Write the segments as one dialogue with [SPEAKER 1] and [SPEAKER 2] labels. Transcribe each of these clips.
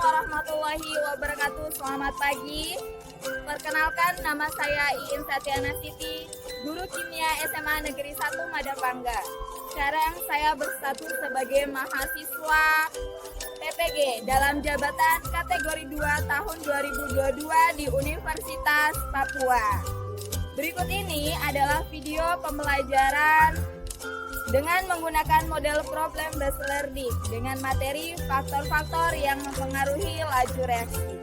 [SPEAKER 1] warahmatullahi wabarakatuh. Selamat pagi. Perkenalkan, nama saya Iin Satyana Siti, guru kimia SMA Negeri 1 Madapangga. Sekarang saya berstatus sebagai mahasiswa PPG dalam jabatan kategori 2 tahun 2022 di Universitas Papua. Berikut ini adalah video pembelajaran dengan menggunakan model problem based learning dengan materi faktor-faktor yang mempengaruhi laju reaksi.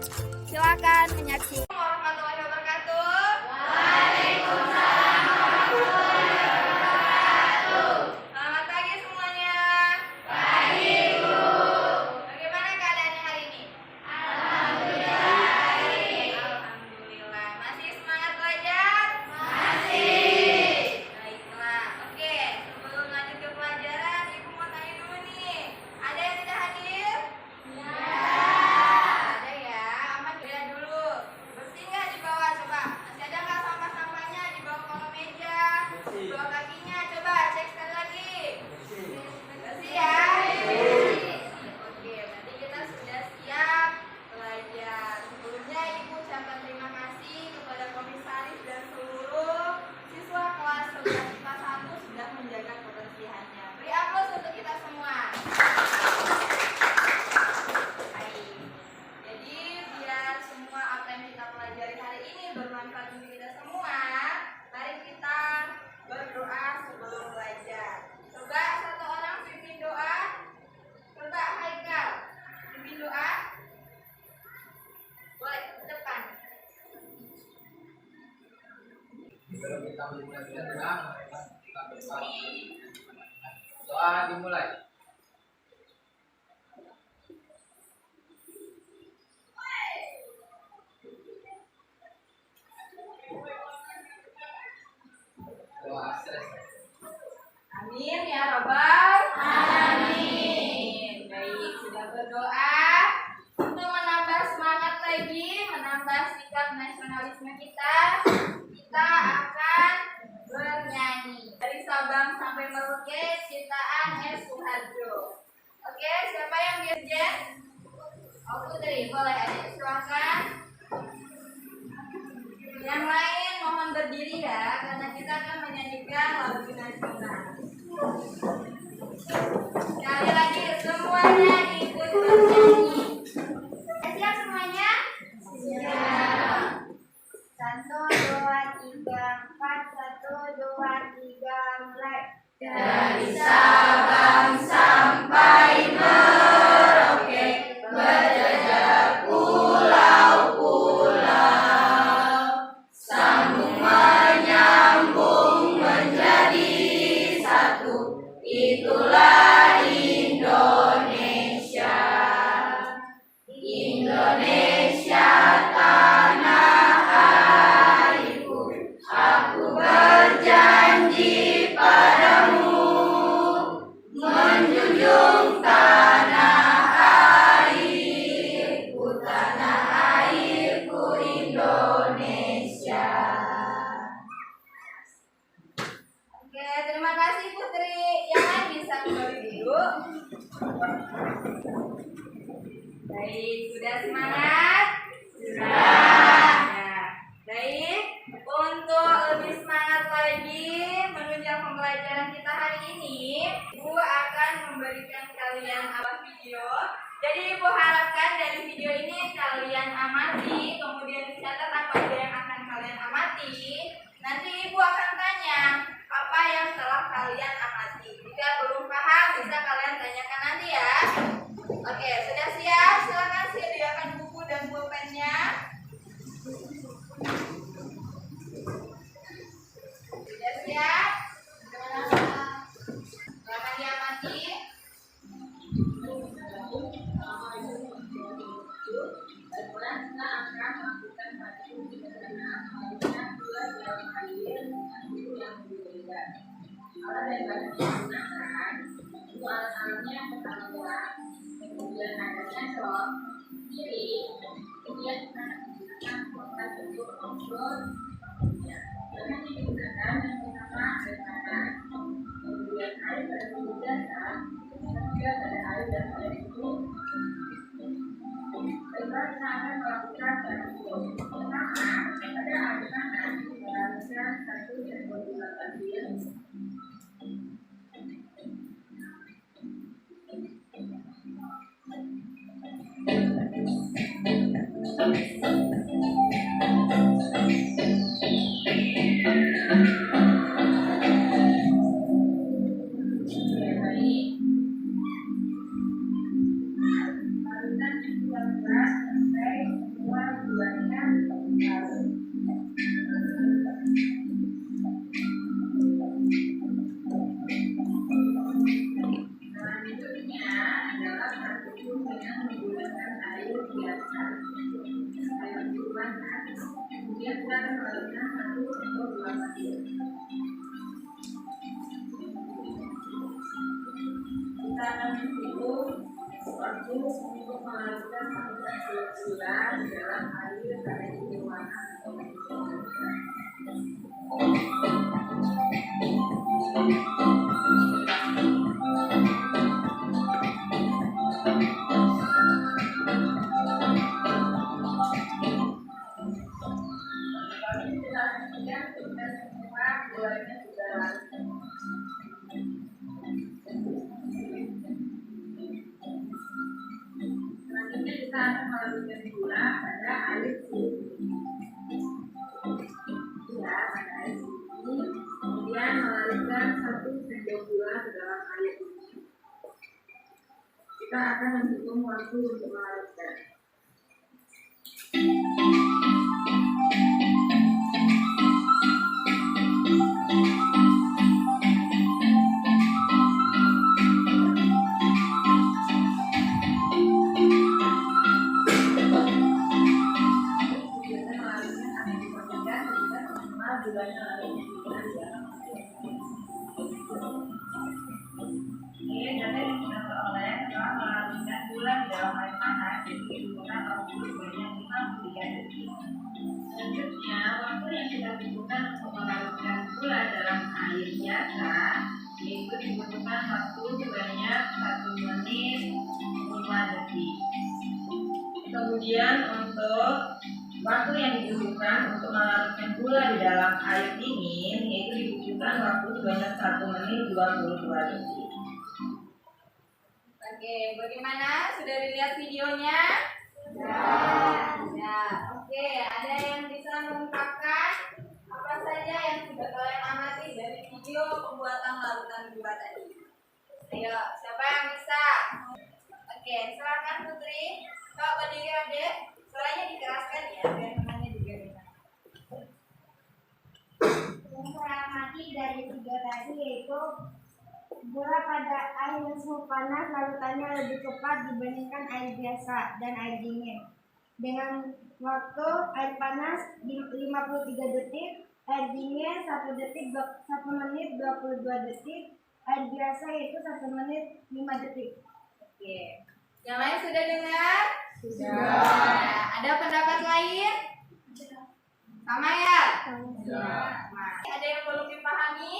[SPEAKER 1] Silakan menyaksikan. Warahmatullahi wabarakatuh. Waalaikumsalam warahmatullahi wabarakatuh. Selamat pagi semuanya. Pagi, Bu. Bagaimana keadaannya hari ini? Alhamdulillah. Alhamdulillah. Masih semangat belajar? Masih. Baiklah. Oke, sebelum lanjut ke pelajaran, Ibu mau tanya dulu nih. Ada yang tidak hadir? Ya. Ada ya. Aman lihat dulu. Bersih nggak di bawah? Coba. Masih ada nggak sampah-sampahnya di bawah kolong meja? Di bawah kakinya. Coba cek sekali lagi. Bersih ya? Bersih. Oke, berarti kita sudah siap belajar. Sebelumnya Ibu ucapkan terima kasih kepada komisaris dan seluruh siswa kelas 11 IPA 1 sudah menjaga kebersihannya. Beri aplaus untuk kita semua. Baik. Jadi biar semua apa yang kita pelajari hari ini bermanfaat untuk kita semua, mari kita berdoa sebelum belajar. Coba satu orang pimpin doa. Coba Haikal, pimpin doa. Boleh ke depan.
[SPEAKER 2] Sebelum kita memulai dengan kita berdoa. Doa dimulai. Doa selesai.
[SPEAKER 1] Amin ya Rabbal Alamin. Baik, sudah berdoa. Untuk menambah semangat lagi, menambah sikap nasionalisme kita akan bernyanyi. Dari Sabang sampai Merauke, ciptaan S. Suharjo. Oke, siapa yang dirjen? Oh, Putri, boleh adik silakan. Yang lain mohon berdiri ya, karena kita akan menyanyikan lagu nasional. Sekali lagi, semuanya ikut bernyanyi. Siap semuanya? Siap. 1, 2, 3, 4. 1, 2, 3, mulai. Dari Sabang sampai Merauke, berjajah pulau-pulau, sambung menyambung menjadi satu, itulah Indonesia. Indonesia tanah airku, aku berjanji padamu, menjunjung tanah airku Indonesia. Oke, terima kasih Putri. Yang lain bisa kembali duduk. Baik, sudah semangat? Sudah. Ya, baik. Untuk lebih semangat lagi menunjang pembelajaran kita hari ini, Ibu akan memberikan kalian video. Jadi Ibu harapkan dari video ini kalian amati, kemudian dicatat apa aja yang akan kalian amati. Nanti Ibu akan tanya apa yang telah kalian amati. Jika belum paham, bisa kalian tanyakan nanti ya. Oke, sudah siap? Silakan sediakan buku dan pulpennya. Sudah siap? Silakan diamati.
[SPEAKER 3] Alat-alatnya pertama gerak, kemudian ada sensor kiri, kemudian kita menggunakan proses untuk kontrol. Jangan digunakan yang pertama ada tangan, kemudian air pada sudut dasar, kemudian ada air dan air itu akan melakukan satu. Pertama, pada air panas dilarutkan 1 dan 2 bulan pasir. Kemudian kita akan melakukan 1 atau 2 pasir. Kita akan menghitung waktu untuk melakukan 1 bulan dalam air pada warna atau selanjutnya kita akan melakukan gula pada air suhu. Ya, pada air suhu. Kemudian melarutkan 1 sendok gula ke dalam air ini. Kita akan menghitung waktu untuk melarutkan. Ini data yang kita peroleh setelah melarutkan gula di dalam air panas jadi dibutuhkan waktu sebanyak 53 detik. Selanjutnya, waktu yang kita butuhkan untuk melarutkan gula dalam air biasa yaitu dibutuhkan waktu sebanyak 1 menit 5 detik. Kemudian untuk waktu yang dibutuhkan untuk melarutkan gula di dalam air dingin yaitu dibutuhkan waktu sebanyak 1 menit 22 detik.
[SPEAKER 1] Oke, bagaimana? Sudah dilihat videonya? Ya. Oke, ada yang bisa mengungkapkan apa saja yang sudah kalian amati dari video pembuatan larutan gula tadi? Ayo, siapa yang bisa? Oke, silakan Putri. Kak, berdiri adek. Suaranya dikeraskan ya, biar namanya juga dengar.
[SPEAKER 4] Yang saya amati dari video tadi yaitu gula pada air suhu panas larutannya lebih cepat dibandingkan air biasa dan air dingin. Dengan waktu air panas 53 detik, air dingin 1 menit 22 detik, air biasa yaitu 1 menit 5 detik.
[SPEAKER 1] Oke. Yang lain sudah dengar?
[SPEAKER 3] Sudah.
[SPEAKER 1] Nah, ada pendapat lain? Sama ya?
[SPEAKER 2] Ya.
[SPEAKER 1] Nah, ada yang belum dipahami?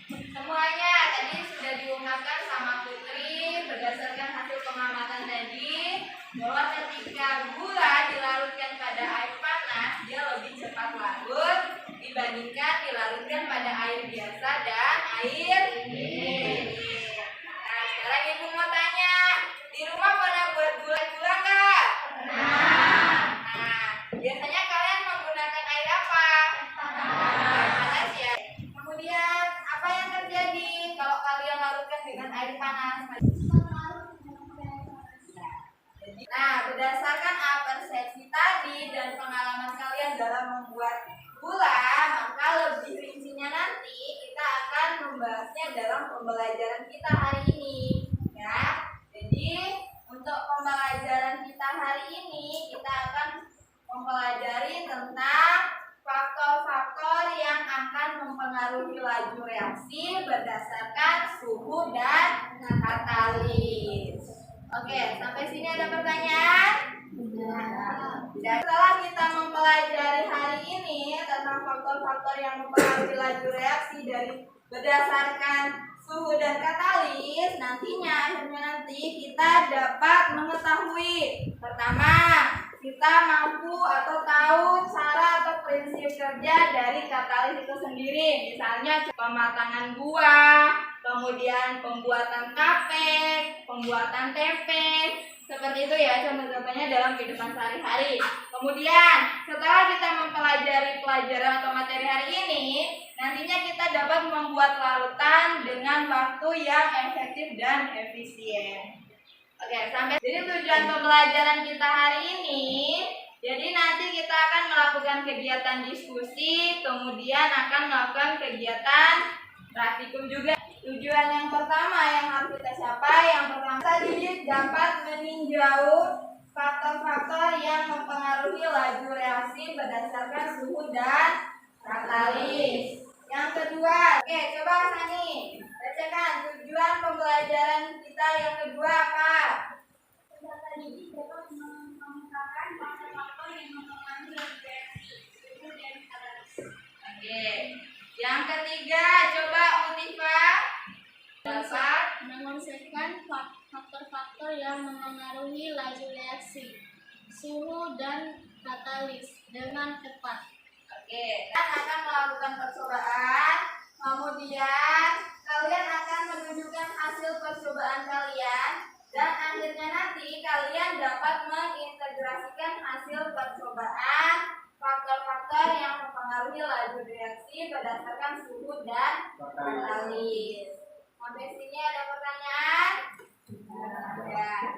[SPEAKER 1] Semuanya tadi sudah diungkapkan sama Putri berdasarkan hasil pengamatan tadi bahwa ketika gula dilarutkan pada air panas dia lebih cepat larut dibandingkan dilarutkan pada air biasa dan air dingin. Nah, sekarang ibu mau tanya, di rumah pada buat gula-gula nggak? Nah, biasanya kalian menggunakan air apa? Air panas ya. Kemudian apa yang terjadi kalau kalian larutkan dengan air panas? Nah, berdasarkan persepsi tadi dan pengalaman kalian dalam membuat gula, maka lebih rincinya nanti kita akan membahasnya dalam pembelajaran kita hari ini, ya. Jadi untuk pembelajaran kita hari ini kita akan mempelajari tentang faktor-faktor yang akan mempengaruhi laju reaksi berdasarkan suhu dan katalis. Oke, sampai sini ada pertanyaan? Tidak. Setelah kita mempelajari hari ini tentang faktor-faktor yang mempengaruhi laju reaksi dari berdasarkan suhu dan katalis, akhirnya nanti kita dapat mengetahui. Pertama, kita mampu atau tahu cara atau prinsip kerja dari katalis itu sendiri. Misalnya pematangan buah, kemudian pembuatan tape, pembuatan tempe. Seperti itu ya contoh-contohnya dalam kehidupan sehari-hari. Kemudian setelah kita mempelajari pelajaran atau materi hari ini, nantinya kita dapat membuat larutan dengan waktu yang efektif dan efisien. Oke, sampai jadi tujuan pembelajaran kita hari ini. Jadi nanti kita akan melakukan kegiatan diskusi, kemudian akan melakukan kegiatan praktikum juga. Tujuan yang pertama yang harus kita capai, yang pertama tadi dapat meninjau faktor-faktor yang mempengaruhi laju reaksi berdasarkan suhu dan katalis. Yang kedua, oke, coba Sani bacakan tujuan pembelajaran kita yang kedua apa?
[SPEAKER 4] Data didik dapat memetakan faktor-faktor yang mempengaruhi reaksi suhu dan katalis.
[SPEAKER 1] Oke. Yang ketiga, coba Utifa dapat
[SPEAKER 4] Mengonsepkan faktor-faktor yang mempengaruhi laju reaksi suhu dan katalis dengan tepat.
[SPEAKER 1] Oke, dan akan melakukan percobaan, kemudian kalian akan menunjukkan hasil percobaan kalian, dan akhirnya nanti kalian dapat mengintegrasikan hasil percobaan faktor-faktor yang mempengaruhi laju reaksi berdasarkan suhu dan katalis. Sampai sini ada pertanyaan? Ada.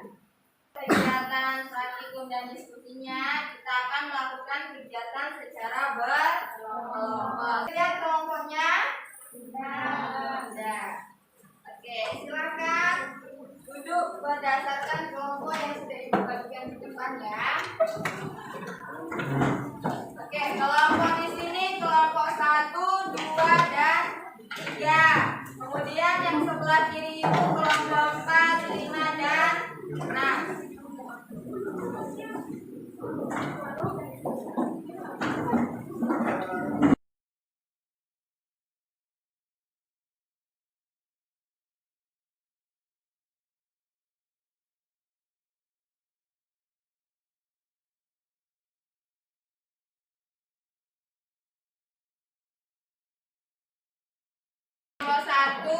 [SPEAKER 1] Kegiatan praktikum dan diskusinya kita akan melakukan kegiatan secara berkelompok. Lihat kelompoknya? Sudah. Oke, silakan duduk berdasarkan kelompok yang sudah dibagikan di depan ya. Oke, kelompok di sini kelompok 1, 2, dan 3. Kemudian yang sebelah kiri itu kelompok 4, 5, dan 6. Kelompok 1,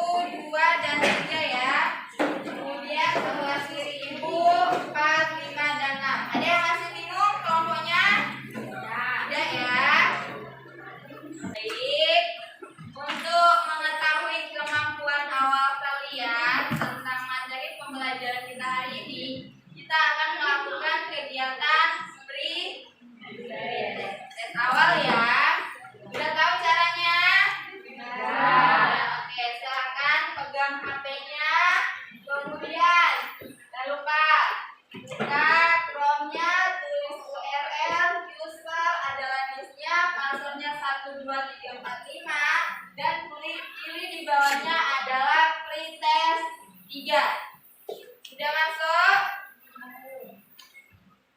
[SPEAKER 1] 2, dan 3 ya. Kemudian sebelah kiri ibu 4, 5, dan 6. Ada yang masih bingung kelompoknya? Ada ya. Baik. Untuk mengetahui kemampuan awal kalian tentang materi pembelajaran kita hari ini, kita akan melakukan kegiatan tes awal ya. Sudah tahu caranya? Oke, silakan pegang HP-nya. Kemudian jangan lupa buka Chrome-nya, tulis URL user adalah listnya, passwordnya 12345, dan pilih di bawahnya adalah pretest 3. Sudah masuk?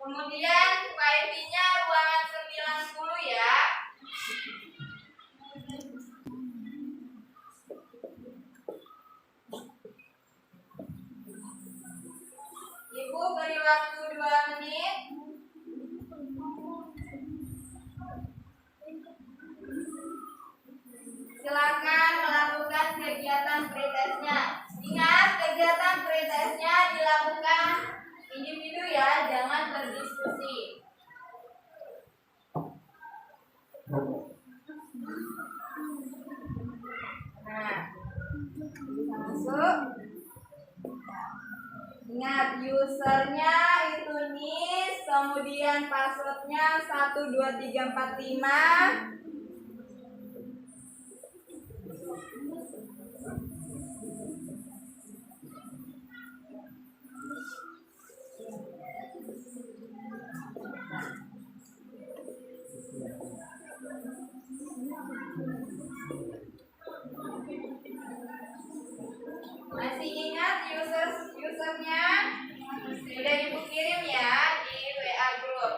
[SPEAKER 1] Kemudian wifi-nya ruangan 90 ya. Ibu beri waktu 2 menit. Silakan melakukan kegiatan pretestnya. Ingat, kegiatan pretestnya dilakukan individu ya, jangan berdiskusi. Nah, bisa masuk. Ingat, usernya itu nis, kemudian passwordnya 12345. Masih ingat usernya? Sudah ibu kirim ya di WA group.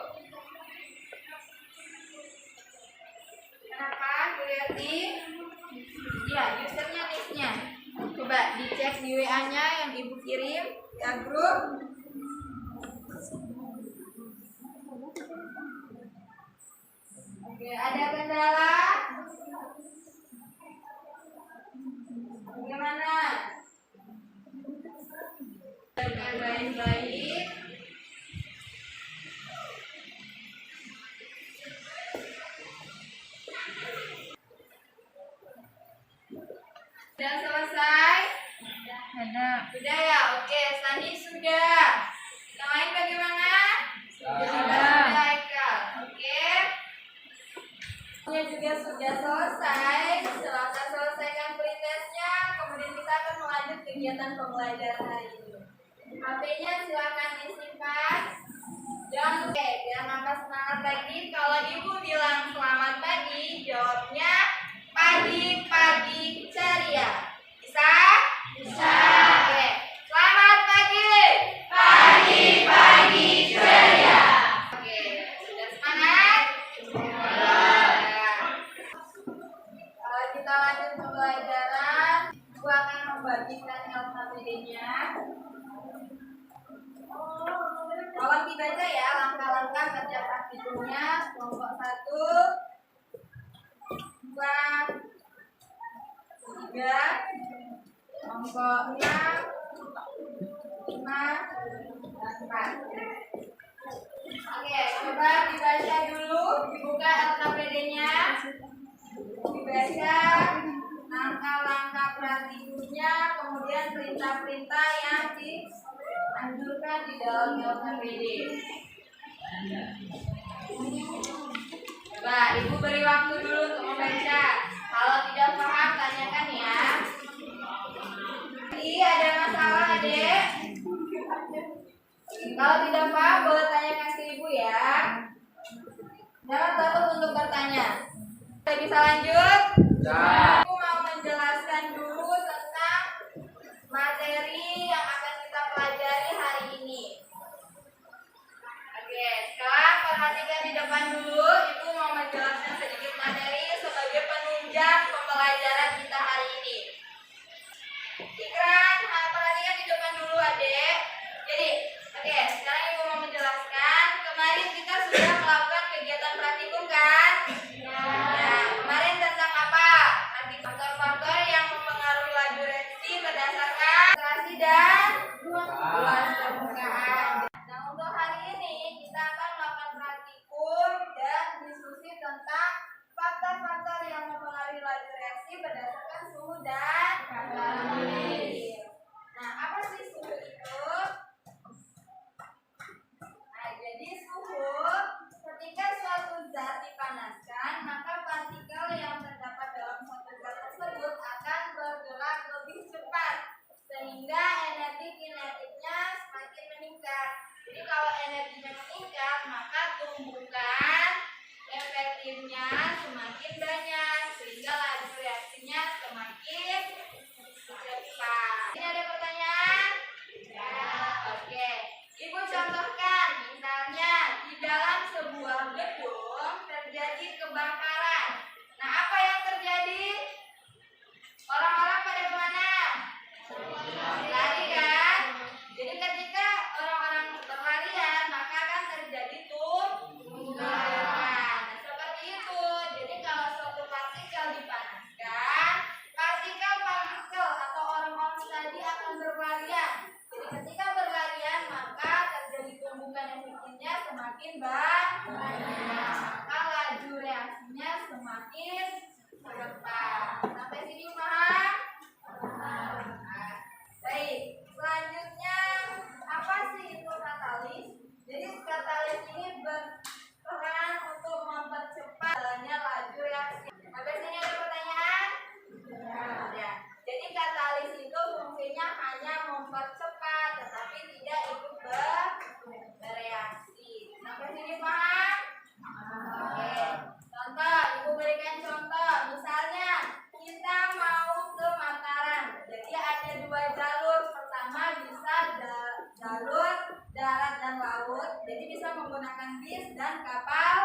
[SPEAKER 1] Oke, ada kendala? Bagaimana? Dengan baik-baik. Sudah selesai? Sudah ya? Oke, Sandi sudah. Yang lain bagaimana? Sudah, Haikal. Oke. Ini juga sudah selesai. Silakan selesaikan pretestnya. Kemudian kita akan melanjut kegiatan pembelajaran hari ini. HP-nya silakan disimpan. Dan oke, biar nambah semangat lagi. Kalau ibu bilang selamat pagi, jawabnya pagi-pagi ceria. Bisa? Bisa. Oke. Selamat pagi. Pagi-pagi ceria. Oke. Sudah semangat? Kalau kita lanjut pembelajaran, aku akan membagikan LKPD-nya. Tolong dibaca ya langkah-langkah kerja praktikumnya. Kelompok 1, 2, 3, kelompok 6, 5, dan 4. Oke, coba dibaca dulu, dibuka LKPD-nya, dibaca langkah-langkah praktikumnya, kemudian perintah-perintah yang dianjurkan di dalam LKPD. Coba, ibu beri waktu dulu untuk membaca. Kalau tidak paham, tanyakan ya. Jadi ada masalah, Adek? Kalau tidak paham, boleh tanyakan ke ibu ya. Jangan takut untuk bertanya. Kita bisa lanjut? Aku mau menjelaskan dulu tentang materi yang akan kita pelajari hari ini. Oke, sekarang perhatikan di depan dulu. Ibu mau menjelaskan sedikit materi sebagai penunjang pembelajaran kita hari ini. Ikran, perhatikan di depan dulu, Adek. Jadi, oke, sekarang ibu mau menjelaskan. Kemarin kita sudah melakukan kegiatan praktikum kan? Ya, kemarin tentang apa? Nanti faktor-faktor yang mempengaruhi laju reaksi berdasarkan konsentrasi dan luas permukaan. Nah, untuk hari ini kita akan melakukan praktikum dan diskusi tentang faktor-faktor yang mempengaruhi laju reaksi berdasarkan suhu dan kadar air. Nah, apa sih suhu itu? Nah, jadi suhu ketika suatu zat dipanaskan, maka partikel yang terdapat dalam suatu zat tersebut akan bergerak lebih cepat sehingga energi kinetiknya semakin meningkat. Jadi kalau energinya meningkat, maka tumbukan efektifnya semakin banyak sehingga laju reaksinya semakin cepat. Ini ada pertanyaan? Ya, oke. Ibu contohkan, misalnya di dalam sebuah gedung terjadi kebakaran. Nah, apa yang terjadi? Orang-orang pada kemana? Lari kan? Jadi ketika orang-orang berlarian, maka akan terjadi tumbukan. Nah, seperti itu. Jadi kalau suatu partikel dipanaskan, partikel-partikel atau orang-orang tadi akan berlarian. Jadi ketika berlarian, maka terjadi tumbukan efektifnya semakin banyak. Maka laju reaksinya semakin cepat. Sampai sini paham? Nah, baik. Selanjutnya, apa sih itu katalis? Jadi katalis ini berperan untuk mempercepat jalannya laju reaksi. Sampai sini ada pertanyaan? Ya. Jadi katalis itu fungsinya hanya mempercepat, tetapi tidak ikut bereaksi. Sampai sini paham? Oke. Contoh, ibu berikan contoh. Misalnya kita mau ke Mataram. Jadi ada 2 jalur. Pertama bisa jalur darat dan laut. Jadi bisa menggunakan bis dan kapal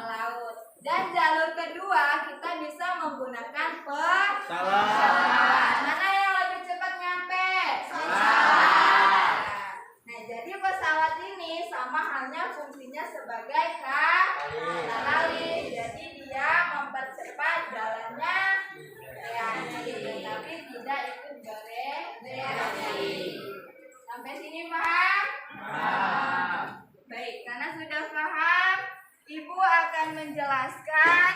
[SPEAKER 1] laut. Dan jalur kedua kita bisa menggunakan pesawat. Mana yang lebih cepat nyampe? Pesawat. Nah, jadi pesawat ini sama halnya fungsinya sebagai kali. Jadi dia mempercepat jalannya reaksi, tapi tidak ikut bereaksi. Sampai sini paham? Baik, karena sudah paham, Ibu akan menjelaskan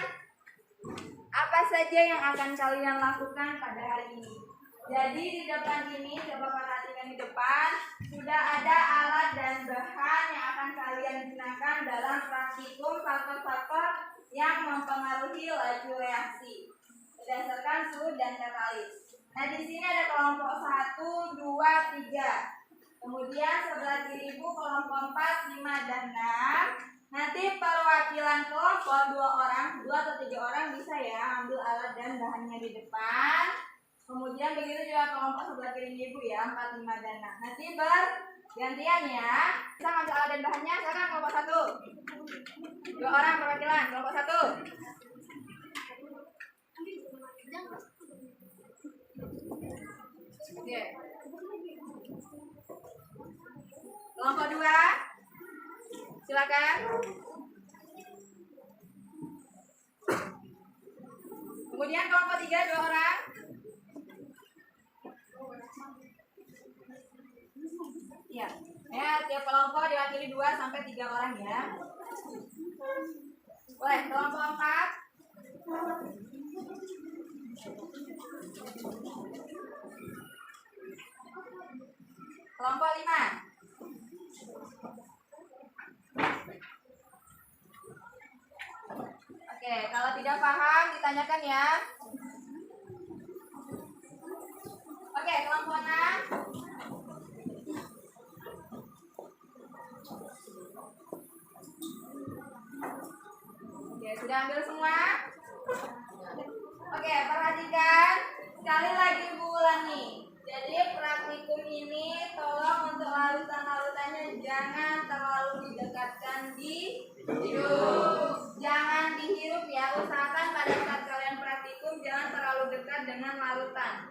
[SPEAKER 1] apa saja yang akan kalian lakukan pada hari ini. Jadi di depan ini, coba perhatikan di depan, sudah ada alat dan bahan yang akan kalian gunakan dalam praktikum faktor-faktor yang mempengaruhi laju reaksi berdasarkan suhu dan katalis. Nah, di sini ada kelompok 1, 2, 3. Kemudian sebelah kiri Ibu kelompok 4, 5, dan 6. Nanti perwakilan kelompok 2 atau 3 orang bisa ya ambil alat dan bahannya di depan. Kemudian begitu juga kelompok sebelah kiri Ibu ya, 4, 5, dan 6. Nanti bergantian ya. Bisa ngambil alat dan bahannya, silakan kelompok 1. 2 orang perwakilan, kelompok 1. Oke. Kelompok 2. Silakan. Kemudian kelompok 3, 2 orang. Ya, tiap kelompok diwakili 2 sampai 3 orang ya. Boleh, kelompok 4. Kelompok 5. Oke, kalau tidak paham ditanyakan ya. Oke, kelompok 6. Oke, sudah ambil semua? Oke, perhatikan. Sekali lagi Ibu ulangi. Jadi praktikum ini tolong untuk larutan-larutannya jangan terlalu didekatkan di hidung. Jangan dihirup ya. Usahakan pada saat kalian praktikum jangan terlalu dekat dengan larutan.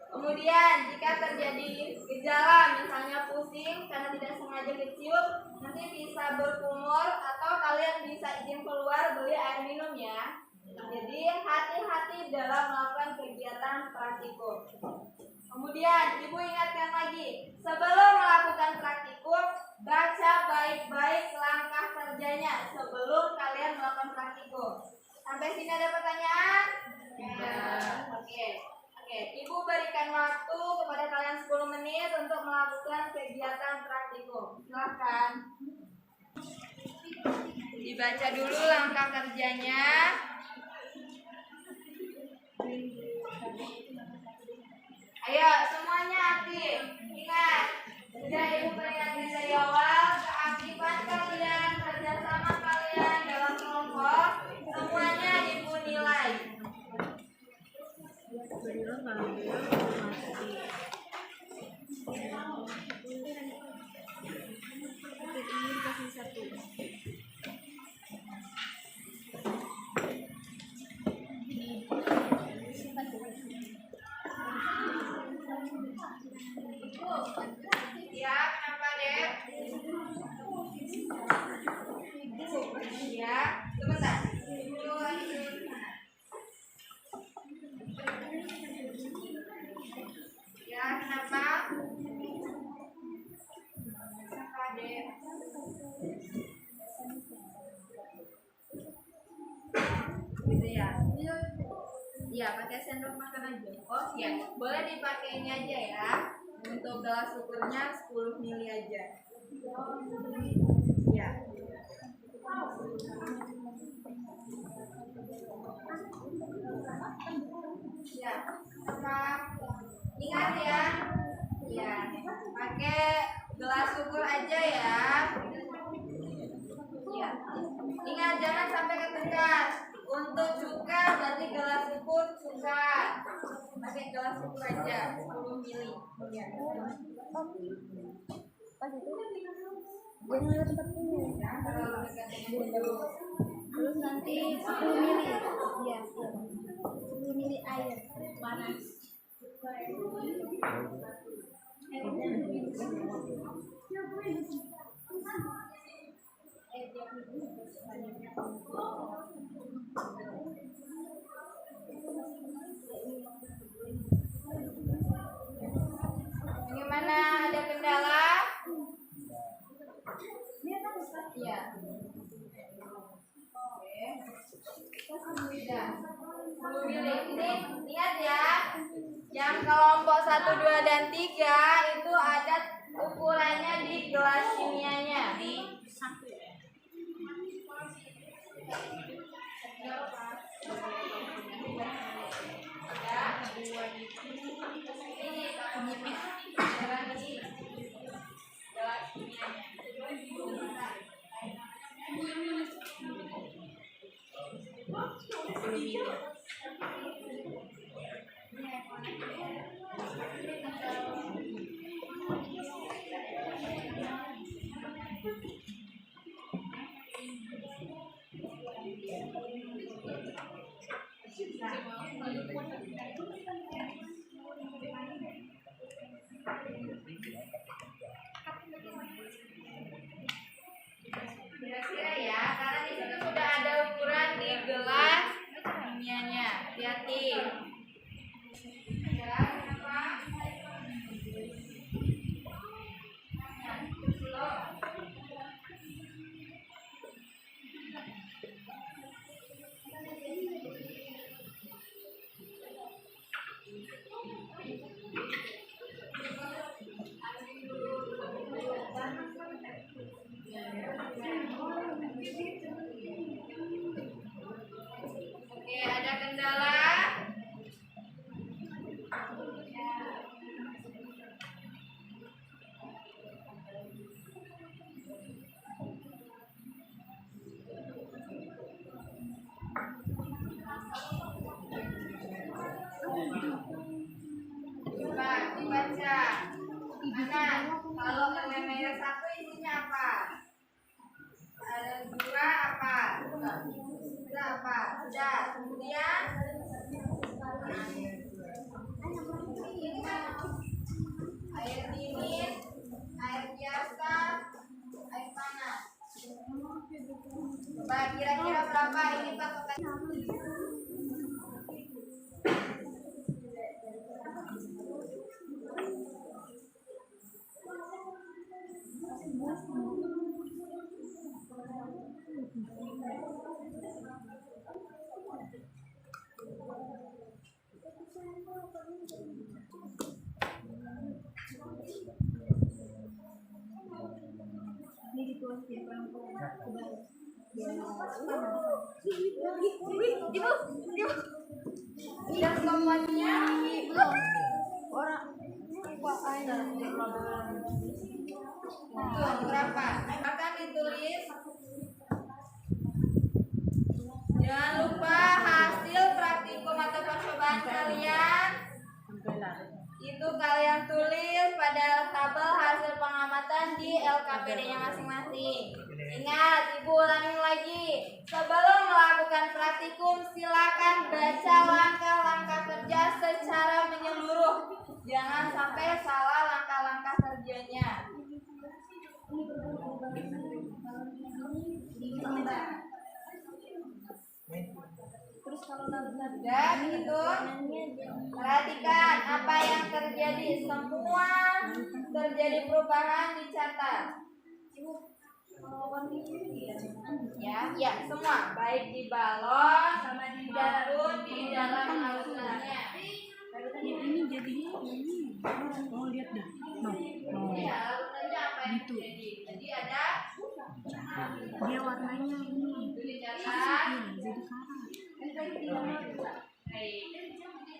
[SPEAKER 1] Kemudian jika terjadi gejala misalnya pusing karena tidak sengaja kecium, nanti bisa berkumur atau kalian bisa izin keluar beli air minum ya. Jadi hati-hati dalam melakukan kegiatan praktikum. Kemudian Ibu ingatkan lagi, sebelum melakukan praktikum baca baik-baik langkah kerjanya sebelum kalian melakukan praktikum. Sampai sini ada pertanyaan? Ya. Oke, Ibu berikan waktu kepada kalian 10 menit untuk melakukan kegiatan praktikum. Silakan. Dibaca dulu langkah kerjanya. Ayo semuanya aktif. Ingat, sudah Ibu peringatkan dari awal, keaktifan kalian, kerjasama kalian dalam kelompok, semuanya Ibu nilai. Ya, kenapa Dek? Ya, sebentar. Ya, kenapa? Kenapa Dek? Gitu ya. Iya, pakai sendok makan aja. Oh, ya. Boleh dipakai ini aja ya. Untuk gelas ukurnya 10 ml aja. Ya. Ya. Apa? Ingat ya. Ya. Pakai gelas ukur aja ya. Ya. Ingat jangan sampai ketegar. Untuk cuka berarti gelas ukur cuka. Pakai gelas ukur aja 10 ml. Ya.
[SPEAKER 4] Jangan tempat ini. Terus nanti 10 mili. Iya, 10 mili air panas.
[SPEAKER 1] Bagaimana, ada kendala? Iya. Ini lihat ya. Yang kelompok 1, 2, dan 3 itu ada ukurannya di gelas kimianya. Kira-kira ya, karena di situ sudah ada ukuran di gelas kimianya. Hati-hati. Ya, kenapa? Oke, ada kendala? Coba dibaca. Mana? Kalau LMR 1 isinya apa? Ada 2 apa? Sudah apa? Sudah. Kemudian air dingin, air biasa, air panas. Coba kira-kira berapa ini patokannya? Yang kelompoknya belum orang itu berapa? Akan ditulis. Jangan lupa hasil praktikum atau percobaan kalian itu kalian tulis pada tabel hasil pengamatan di LKPD-nya masing-masing. Ingat, Ibu ulangin lagi. Sebelum melakukan praktikum, silakan baca langkah-langkah kerja secara menyeluruh. Jangan sampai salah langkah-langkah kerjanya. Dan itu perhatikan apa yang terjadi, semua terjadi perubahan dicatat. Ya, semua baik di balon maupun di dalam alusannya.
[SPEAKER 5] Ini jadinya ini. Oh, lihat dah.
[SPEAKER 1] Ya, alusannya apa yang terjadi? Jadi ada
[SPEAKER 5] Dia warnanya ini.
[SPEAKER 1] dicatat.
[SPEAKER 5] Jadi karat.
[SPEAKER 1] Baik.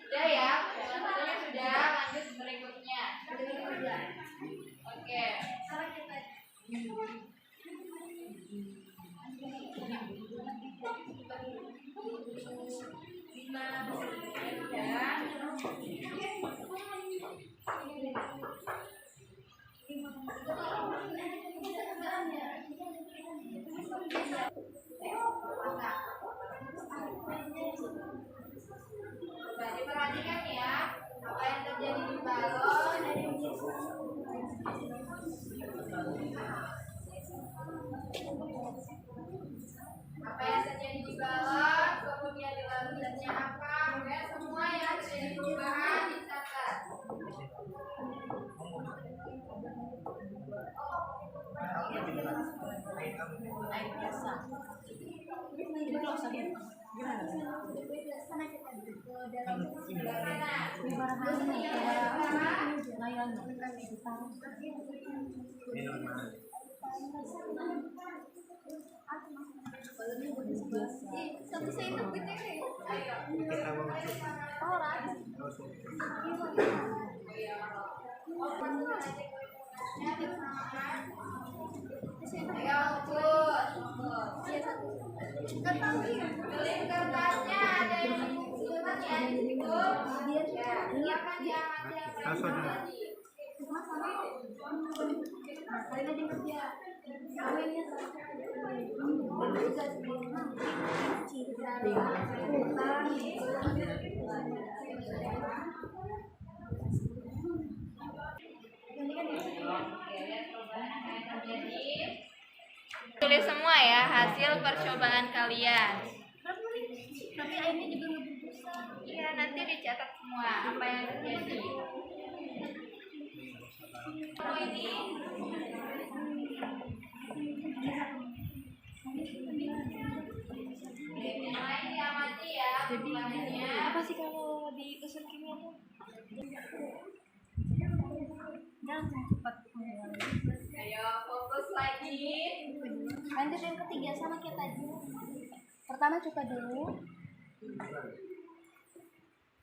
[SPEAKER 1] Sudah ya, contohnya sudah, lanjut berikutnya. Oke. Jadi perhatikan ya, apa yang terjadi di balon.
[SPEAKER 5] Air biasa. Jadi kalau sakit gimana?
[SPEAKER 1] Kelip kertasnya ada yang surat ya di situ. Ya, silakan diamati apa yang terjadi. Tulis semua ya hasil percobaan kalian.
[SPEAKER 4] Tapi airnya juga nggak berbusa.
[SPEAKER 1] Iya, nanti dicatat semua apa yang terjadi. Oh, ini mulai diamati ya perubahannya.
[SPEAKER 5] Apa sih kalau di usul kimia tuh?
[SPEAKER 4] Jangan cepat.
[SPEAKER 1] Ayo fokus lagi.
[SPEAKER 4] Lanjut yang ketiga sama kita tadi. Pertama coba dulu.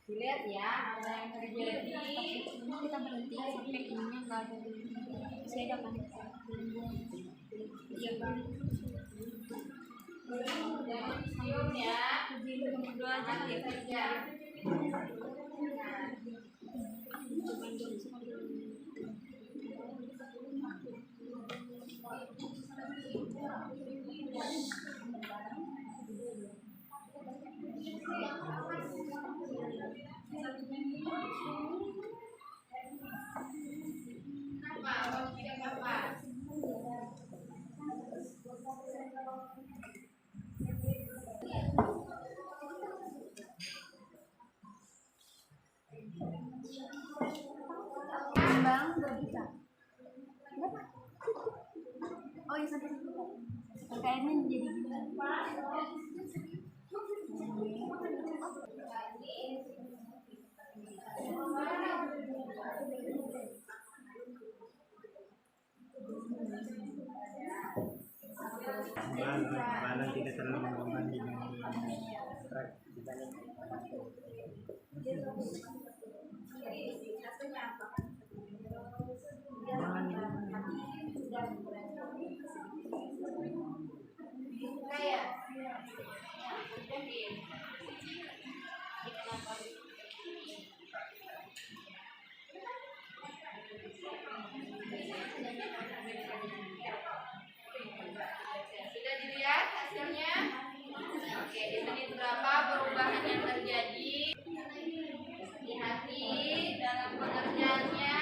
[SPEAKER 1] Dilihat ya apa yang terjadi.
[SPEAKER 4] Kita berhenti sampai ininya nggak ada. Saya ada kan? Iya bang.
[SPEAKER 1] Jangan dicium ya. Dua kali saja. Kenapa? Tidak apa-apa.
[SPEAKER 4] Bang, nggak bisa. Kenapa? Oh iya sampai situ. Kayaknya jadi gini.
[SPEAKER 6] Balan tidak terlalu mengembang dengan track dibanding
[SPEAKER 1] Kayak sudah dilihat hasilnya? Oke, di menit berapa perubahan yang terjadi? Hati-hati dalam pengerjaannya.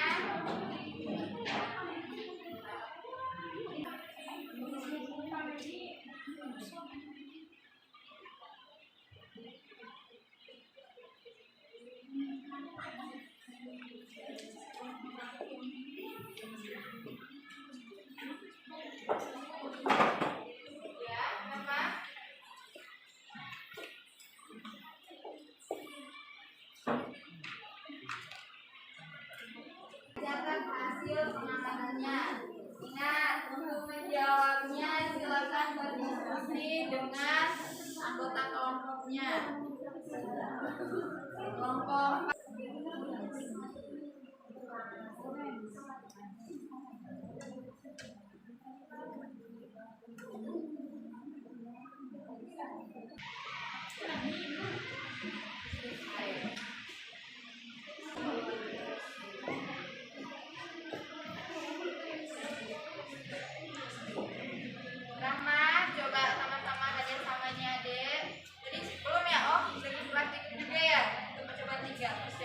[SPEAKER 1] Ya, kenapa? Catat hasil pengambilannya. Ingat, untuk menjawabnya silakan berdiskusi dengan anggota kelompoknya. Kelompok Rahmat, coba sama-sama ada samanya, Dek. Jadi belum ya? Oh, lagi praktik juga ya? Coba-coba 3.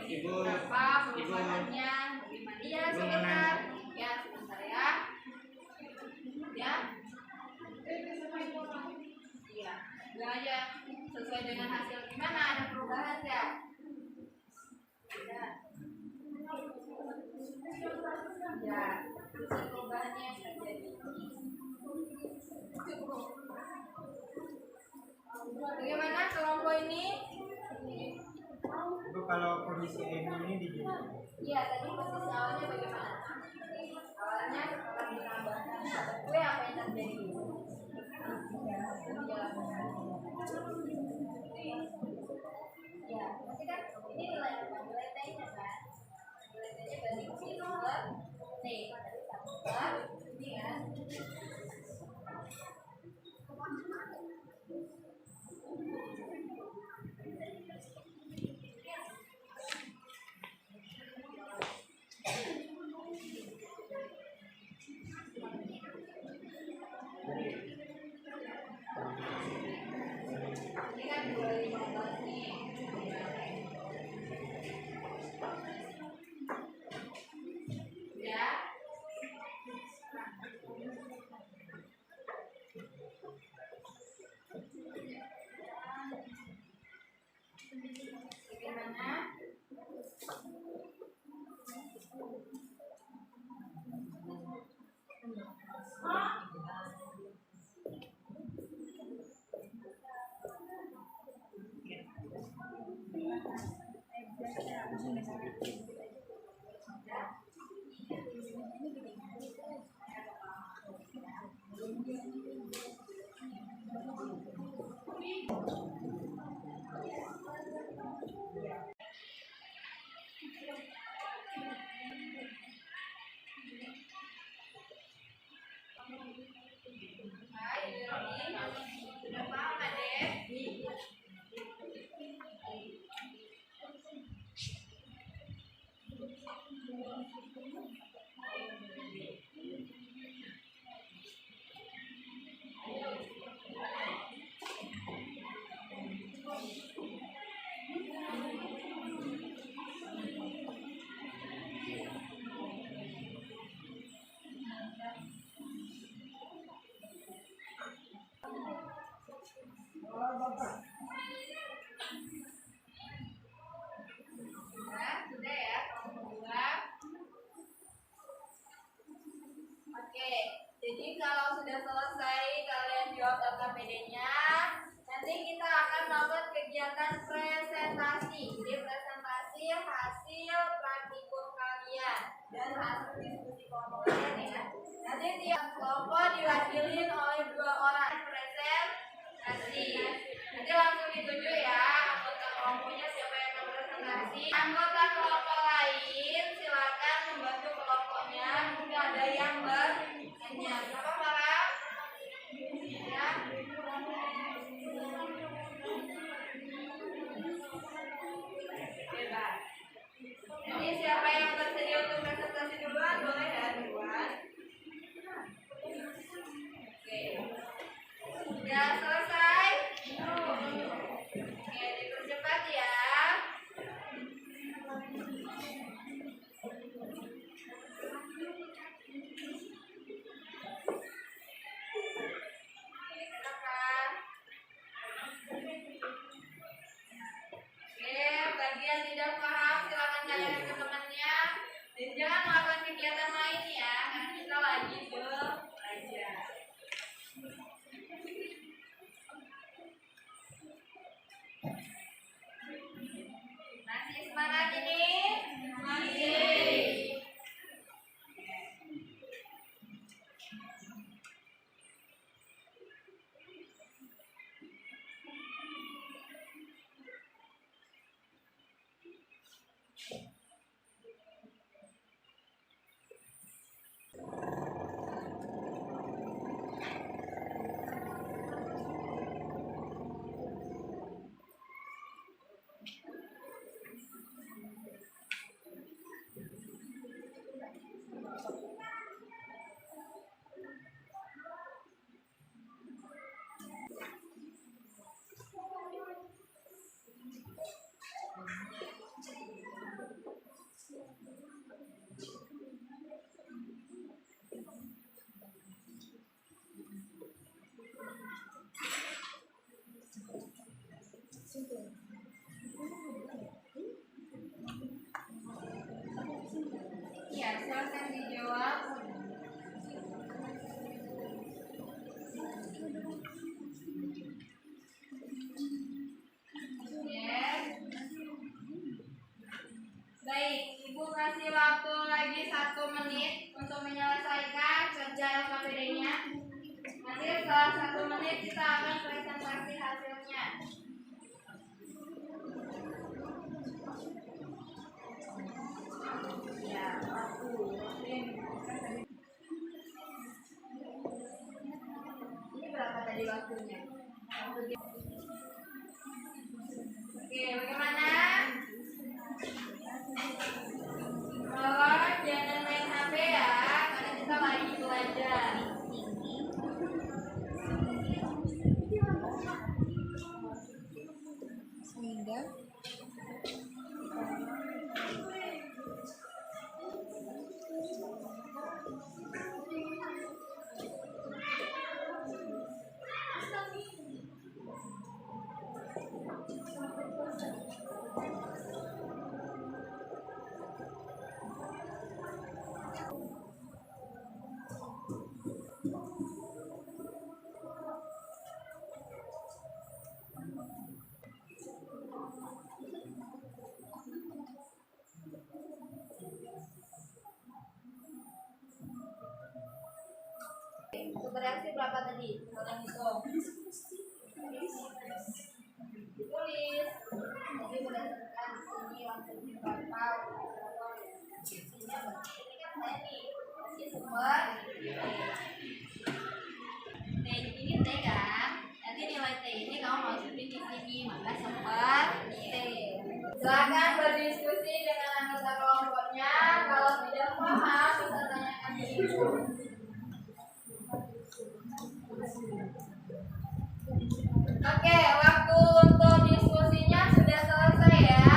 [SPEAKER 6] Ibu,
[SPEAKER 1] berapa perubahannya, bagaimana? Iya, sebentar. Ya, sebentar ya. Ya. Iya, bilang aja sesuai dengan hasil gimana, ada perubahan nggak? Ada. Ya, isi perubahannya yang terjadi. Bagaimana kelompok ini?
[SPEAKER 6] Ibu kalau kondisi ini di
[SPEAKER 1] Iya, tadi posisi awalnya bagaimana? Awalnya setelah ditambahkan kata kue apa yang terjadi? Ya, berarti kan ini nilai apa? Nilai T-nya kan? Nilai T-nya berarti C per T. Berarti 1 per ini kan? Ini kan 215 nih. Ya. Bagaimana? Hai, sudah paham adek? Sudah ya, kelompok 2. Oke, jadi kalau sudah selesai kalian jawab LKPD-nya, nanti kita akan melakukan kegiatan presentasi. Jadi presentasi hasil praktikum kalian dan hasil diskusi kelompok kalian ya. Nanti tiap kelompok diwakilin oleh 2 orang presentasi. Nanti langsung dituju ya anggota kelompoknya siapa yang akan presentasi. Anggota kelompok lain silakan membantu kelompoknya. Mungkin ada yang bertanya. Siapa Farah? Ya. Bebas. Jadi siapa yang bersedia untuk presentasi duluan boleh ya duluan. Oke. Sudah selesai? waktunya. Oke, bagaimana? Tolong jangan main HP ya, karena kita lagi belajar.
[SPEAKER 5] Sehingga
[SPEAKER 1] Untuk bereaksi berapa tadi? Kalian hitung. Ditulis. Jadi berdasarkan sini waktunya berapa? Sisinya ini kan saya nih. Kasih sumber. T ini T kan? Nanti nilai T ini kamu masukin di sini, maka sempat T. Silakan berdiskusi dengan anggota kelompoknya. Kalau tidak paham bisa tanyakan ke ibu. Oke, waktu untuk diskusinya sudah selesai ya.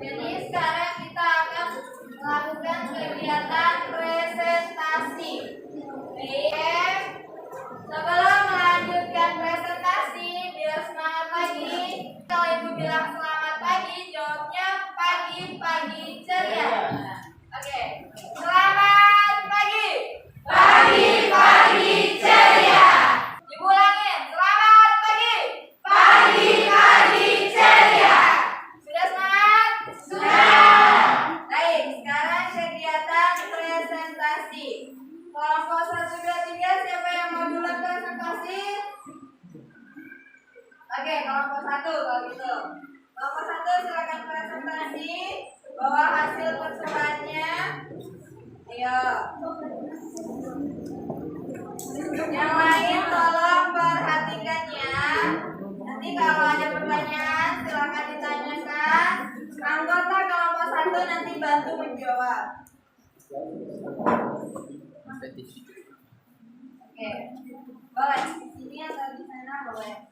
[SPEAKER 1] Jadi sekarang kita akan melakukan kegiatan presentasi. Oke, sebelum melanjutkan presentasi, biar semangat lagi. Kalau ibu bilang selamat pagi, jawabnya pagi ceria. Oke, selamat pagi. Pagi ceria. Ibu ulangin, selamat pagi. Pagi ceria. Sudah semangat? Sudah. Baik, sekarang kegiatan presentasi. Kelompok 1, 2, 3, siapa yang mau duluan presentasi? Oke, kelompok 1 kalau gitu. Kelompok 1 silakan presentasi. Bawa hasil percobanya. Ayo. Yang lain tolong perhatikan ya. Nanti kalau ada pertanyaan silakan ditanyakan. Anggota kelompok 1 nanti bantu menjawab. Oke, boleh di sini atau di sana boleh.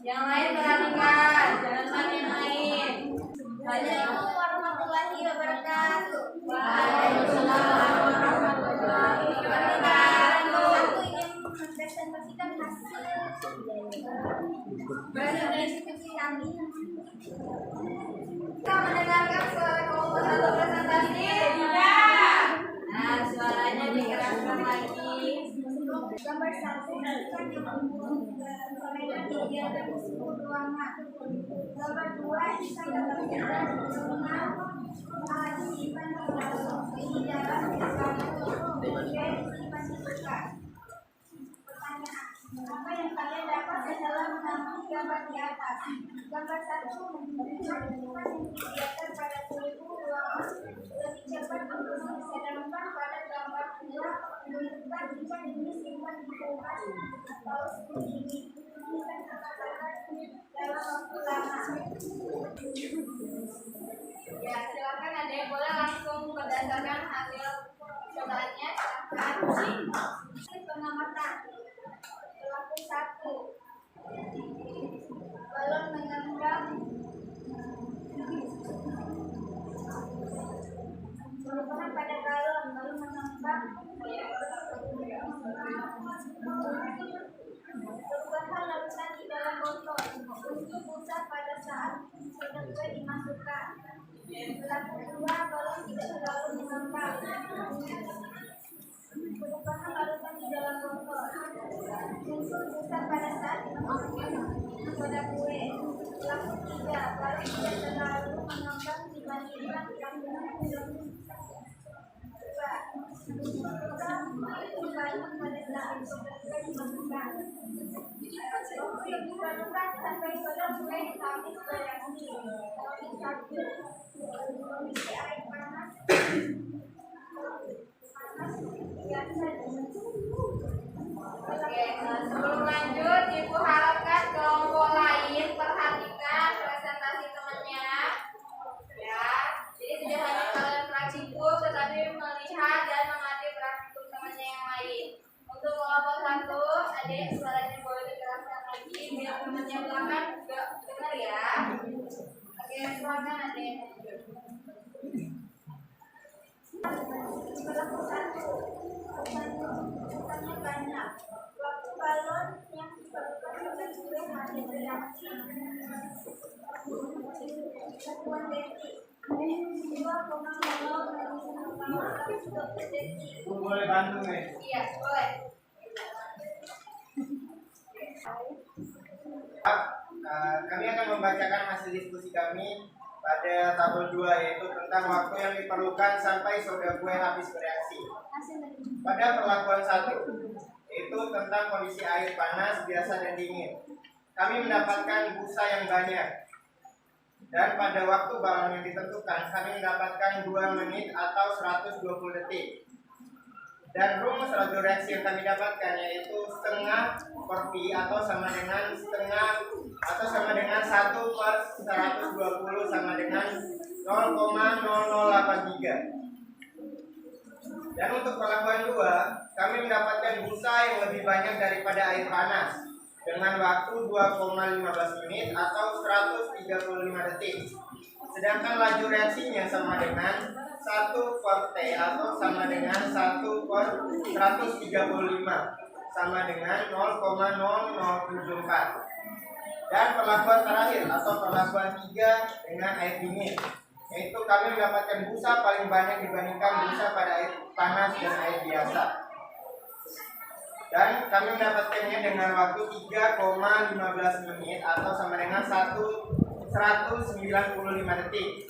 [SPEAKER 1] Yang lain perhatikan, jangan main-main. Assalamualaikum warahmatullahi wabarakatuh. Waalaikumsalam warahmatullahi wabarakatuh. Aku ingin mempresentasikan hasil diskusi kami. Kita mendengarkan suara kelompok 1 presentasi. Tidak. Nah, suaranya dikeraskan lagi.
[SPEAKER 4] Gambar 1 pemegang kegiatan suku ruangan. Gambar 2 bisa gambar rumah simpan ini dalam simpan dibuka. Pertanyaan, apa yang kalian dapat adalah mengambil gambar di atas. Gambar 1 menunjukkan kegiatan pada suku ruangan lebih cepat untuk sedangkan pada gambar 2 menunjukkan jika ini simpan di kulkas atau ini bisa katakan dalam waktu lama.
[SPEAKER 1] Ya, silakan ada yang boleh langsung berdasarkan hasil cobaannya.
[SPEAKER 4] Pengamatan pelaku 1 balon mengembang merupakan pada balon mengembang perubahan larutan di dalam botol untuk busa pada saat kedua dimasukkan. Pelaku 2 balon tidak terlalu mengembang perubahan larutan di dalam botol muncul busa pada saat dimasukkan pada kue. Pelaku 3 balon tidak terlalu mengembang dibandingkan kandungan film. Banyak pada saat kedua dimasukkan. Waktu yang diperlukan sampai pada kue habis bereaksi. Kondisi 1 kondisi air panas biasa
[SPEAKER 1] Adek suaranya boleh dikeraskan lagi biar teman yang belakang juga dengar ya. Oke, silakan Adek.
[SPEAKER 4] Pertanyaan banyak. Waktu balon yang diperlukan untuk kue hanya bereaksi satuan detik. 2,00 detik.
[SPEAKER 6] Boleh bantu nih.
[SPEAKER 1] Iya, boleh.
[SPEAKER 6] Kami akan membacakan hasil diskusi kami pada tabel 2, yaitu tentang waktu yang diperlukan sampai soda kue habis bereaksi. Pada perlakuan 1, yaitu tentang kondisi air panas, biasa dan dingin, kami mendapatkan busa yang banyak. Dan pada waktu balon yang ditentukan, kami mendapatkan 2 menit atau 120 detik. Dan rumus laju reaksi yang kami dapatkan yaitu setengah per pi atau sama dengan setengah atau sama dengan 1/120 sama dengan 0,0083. Dan untuk perlakuan 2, kami mendapatkan busa yang lebih banyak daripada air panas dengan waktu 2,15 menit atau 135 detik. Sedangkan laju reaksinya sama dengan 1/T atau sama dengan 1/135 sama dengan 0,0074. Dan perlakuan terakhir atau perlakuan 3 dengan air dingin, yaitu kami mendapatkan busa paling banyak dibandingkan busa pada air panas dan air biasa. Dan kami mendapatkannya dengan waktu 3,15 menit atau sama dengan 195 detik.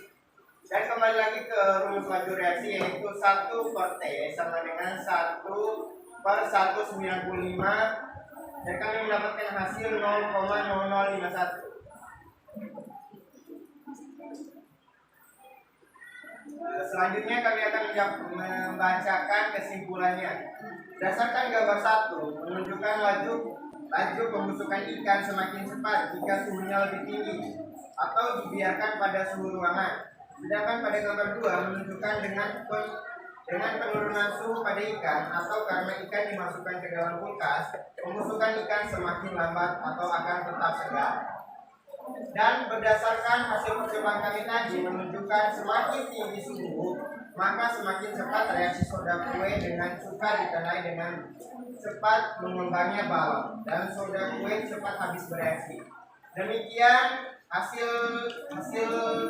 [SPEAKER 6] Dan kembali lagi ke rumus laju reaksi, yaitu 1/T sama dengan 1/195. Dan kami mendapatkan hasil 0,0051. Selanjutnya kami akan membacakan kesimpulannya. Berdasarkan gambar 1 menunjukkan laju pembusukan ikan semakin cepat jika suhunya lebih tinggi atau dibiarkan pada suhu ruangan. Sedangkan pada gambar 2 menunjukkan dengan penurunan suhu pada ikan atau karena ikan dimasukkan ke dalam kulkas, pembusukan ikan semakin lambat atau akan tetap segar. Dan berdasarkan hasil percobaan kami tadi menunjukkan semakin tinggi suhu, maka semakin cepat reaksi soda kue dengan cuka ditandai dengan cepat mengembangnya balon dan soda kue cepat habis bereaksi. Demikian hasil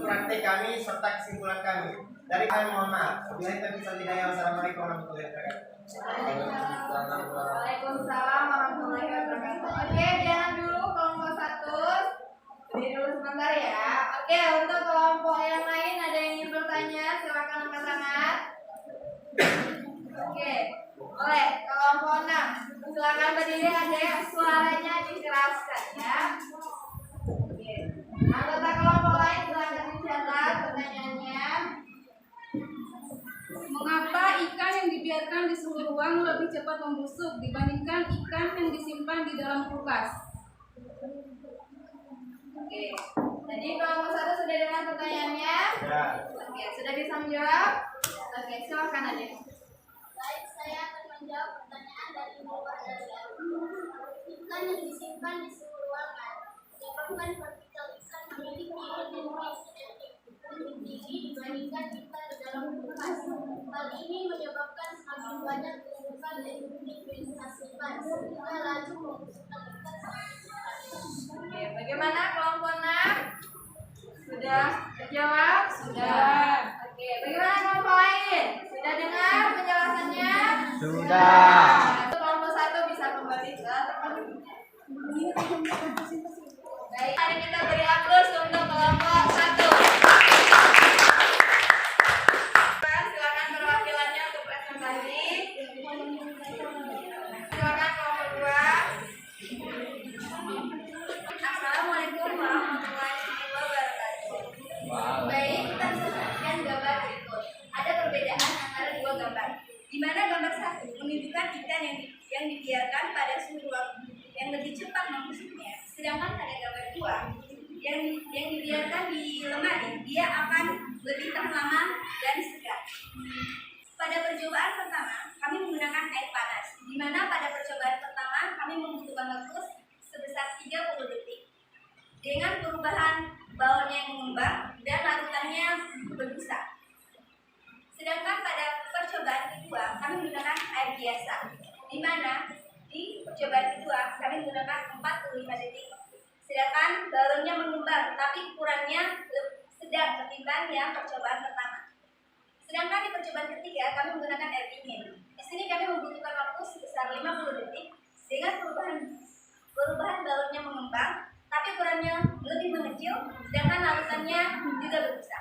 [SPEAKER 6] praktek kami serta kesimpulan kami. Dari kami mohon maaf. Wassalamualaikum warahmatullahi wabarakatuh.
[SPEAKER 1] Waalaikumsalam warahmatullahi wabarakatuh. Oke, jangan dulu kelompok 1. Beri dulu sebentar ya. Oke, untuk kelompok yang lain ada yang ingin bertanya, silakan angkat tangan. Oke, boleh. Kelompok 6, silakan berdiri adek, suaranya dikeraskan ya. Oke, anggota kelompok lain silakan dicatat pertanyaannya.
[SPEAKER 5] Mengapa ikan yang dibiarkan di suhu ruang lebih cepat membusuk dibandingkan ikan yang disimpan di dalam kulkas?
[SPEAKER 1] Oke, jadi kelompok 1 sudah dengar pertanyaannya?
[SPEAKER 6] Ya.
[SPEAKER 1] Oke, sudah bisa menjawab? Oke, silakan adek.
[SPEAKER 4] Baik, saya akan menjawab pertanyaan dari bawah dari ikan yang disimpan di suhu ruangan. Menyebabkan partikel ikan memiliki intensitas lebih tinggi dibandingkan ikan di dalam kulkas. Hal ini menyebabkan semakin banyak pembusukan dari intensitas ikan sehingga laju pembusukan ikan semakin cepat.
[SPEAKER 1] Oke, bagaimana kelompok 6? Sudah terjawab? Sudah. Oke, bagaimana kelompok lain? Sudah dengar penjelasannya?
[SPEAKER 6] Sudah.
[SPEAKER 1] Kelompok 1 bisa kembali ke tempat duduknya. Baik, mari kita beri aplaus untuk kelompok 1. Silakan perwakilannya untuk presentasi. Silakan kelompok 2. Assalamualaikum warahmatullahi wabarakatuh. Baik, kita bisa saksikan gambar berikut. Ada perbedaan antara dua gambar, di mana gambar 1 menunjukkan ikan yang dibiarkan pada suhu ruang yang lebih cepat membusuknya, sedangkan pada gambar 2 yang dibiarkan di lemari, dia akan lebih tahan lama dan segar. pada percobaan pertama kami menggunakan air panas, di mana pada percobaan pertama kami membutuhkan waktu sebesar 30 detik. Dengan perubahan balonnya yang mengembang dan larutannya berbusa. Sedangkan pada percobaan kedua kami menggunakan air biasa, di mana di percobaan kedua kami menggunakan 45 detik. Sedangkan balonnya mengembang, tapi ukurannya sedang ketimbang yang percobaan pertama. Sedangkan di percobaan ketiga kami menggunakan air dingin. Di sini kami membutuhkan waktu sebesar 50 detik dengan perubahan balonnya mengembang, tapi ukurannya lebih mengecil, sedangkan larutannya juga berbusa.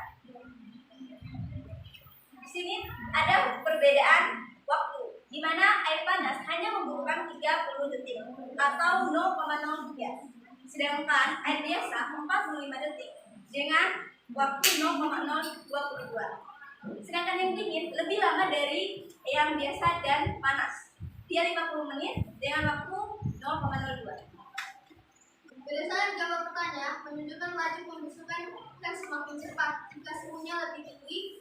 [SPEAKER 1] Di sini ada perbedaan waktu, di mana air panas hanya membutuhkan 30 detik atau 0,03, sedangkan air biasa 45 detik dengan waktu 0,022. Sedangkan yang dingin lebih lama dari yang biasa dan panas. Dia 50 menit dengan waktu 0,02.
[SPEAKER 4] Berdasarkan gambar pertanyaan, menunjukkan laju pembusukan ikan semakin cepat jika suhunya lebih tinggi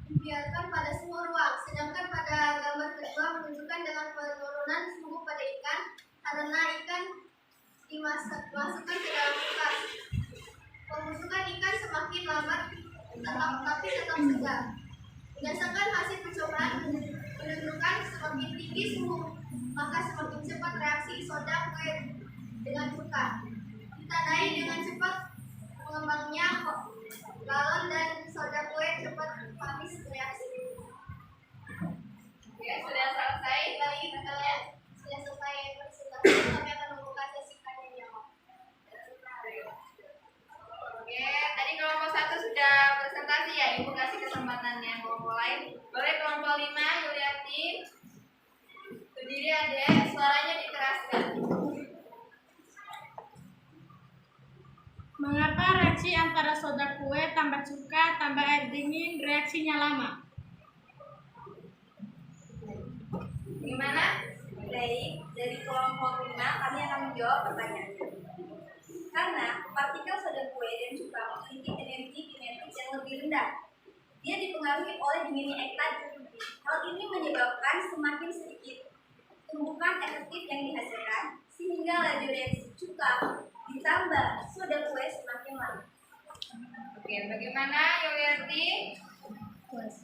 [SPEAKER 4] dibiarkan pada suhu ruang. Sedangkan pada gambar kedua menunjukkan dengan penurunan suhu pada ikan karena ikan dimasukkan ke dalam kulkas. Pembusukan ikan semakin lambat tapi tetap segar. Berdasarkan hasil percobaan menunjukkan semakin tinggi suhu, maka semakin cepat reaksi soda kue dengan cuka. Ditandai dengan cepat mengembangnya galon dan soda kue cepat habis reaksi.
[SPEAKER 1] Oke, sudah selesai.
[SPEAKER 4] Kali ini kalian sudah selesai presentasi, kami akan membuka sesi tanya jawab.
[SPEAKER 1] Oke, tadi kelompok 1 sudah presentasi ya, Ibu kasih kesempatannya kelompok lain. Boleh kelompok 5, Yuliati. Berdiri adek, suaranya dikeraskan.
[SPEAKER 5] Mengapa reaksi antara soda kue tambah cuka tambah air dingin reaksinya lama?
[SPEAKER 1] Gimana? Baik, dari kelompok 5 kami akan menjawab pertanyaannya. Karena partikel soda kue dan cuka memiliki energi kinetik yang lebih rendah. Dia dipengaruhi oleh dinginnya ek tadi. Hal ini menyebabkan semakin sedikit tumbukan efektif yang dihasilkan, sehingga laju reaksi cuka ditambah soda kue semakin lama. Oke, bagaimana Yuliarti?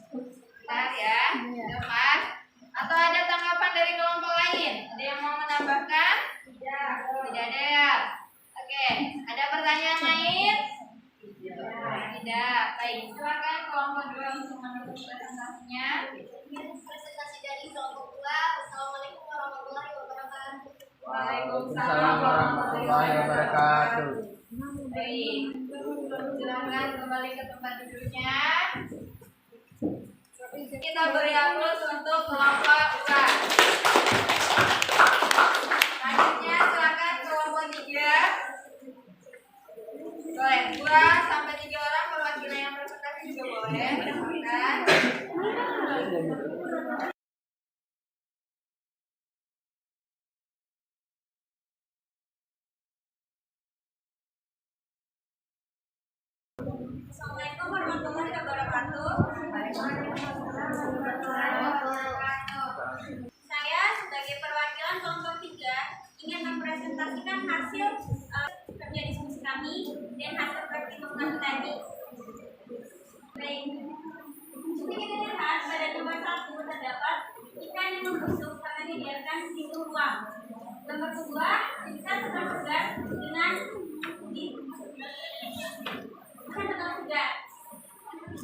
[SPEAKER 1] Bentar ya, lepas. Atau ada tanggapan dari kelompok lain? Ada yang mau menambahkan? Tidak. Tidak ada ya? Oke, ada pertanyaan lain? Tidak. Baik, silakan kelompok 2 untuk menutup presentasinya.
[SPEAKER 4] Presentasi dari kelompok 2. Wassalamualaikum warahmatullahi wabarakatuh.
[SPEAKER 2] Waalaikumsalam warahmatullahi wabarakatuh.
[SPEAKER 1] Baik, silakan kembali ke tempat duduknya. Kita beri aplaus untuk kelompok 2. Selanjutnya silakan kelompok 3. Boleh 2 sampai 3 orang perwakilan yang presentasi juga boleh. Silakan. Assalamualaikum warahmatullahi wabarakatuh. Saya sebagai perwakilan kelompok 3 ingin mempresentasikan hasil kerja diskusi kami dan hasil praktikum kami tadi. Baik, jadi kita lihat pada nomor 1 terdapat ikan yang membusuk karena dibiarkan di suhu ruang. Nomor 2, ikan tetap segar dengan ikan tetap segar. 3.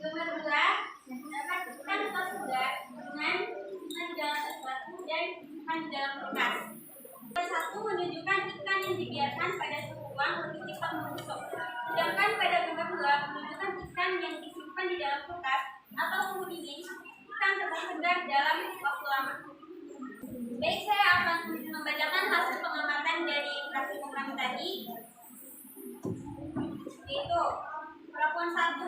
[SPEAKER 1] Nomor 2, dapat ikan tetap segar dengan ikan di dalam sesuatu dan ikan di dalam kulkas. Nomor 1 menunjukkan ikan yang dibiarkan pada suhu ruang lebih cepat membusuk. Sedangkan pada nomor 2 menunjukkan ikan yang disimpan di dalam kulkas atau suhu dingin, ikan tetap segar dalam waktu lama. Baik, saya akan membacakan hasil pengamatan dari praktikum kami tadi, yaitu perlakuan 1,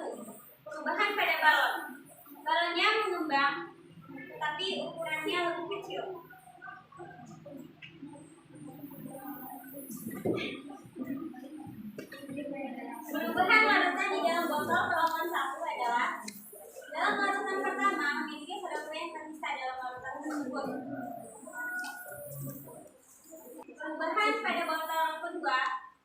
[SPEAKER 1] perubahan pada balon. Balonnya mengembang, tetapi ukurannya lebih kecil. Perubahan larutan di dalam botol perlakuan 1 adalah Perubahan pada botol kedua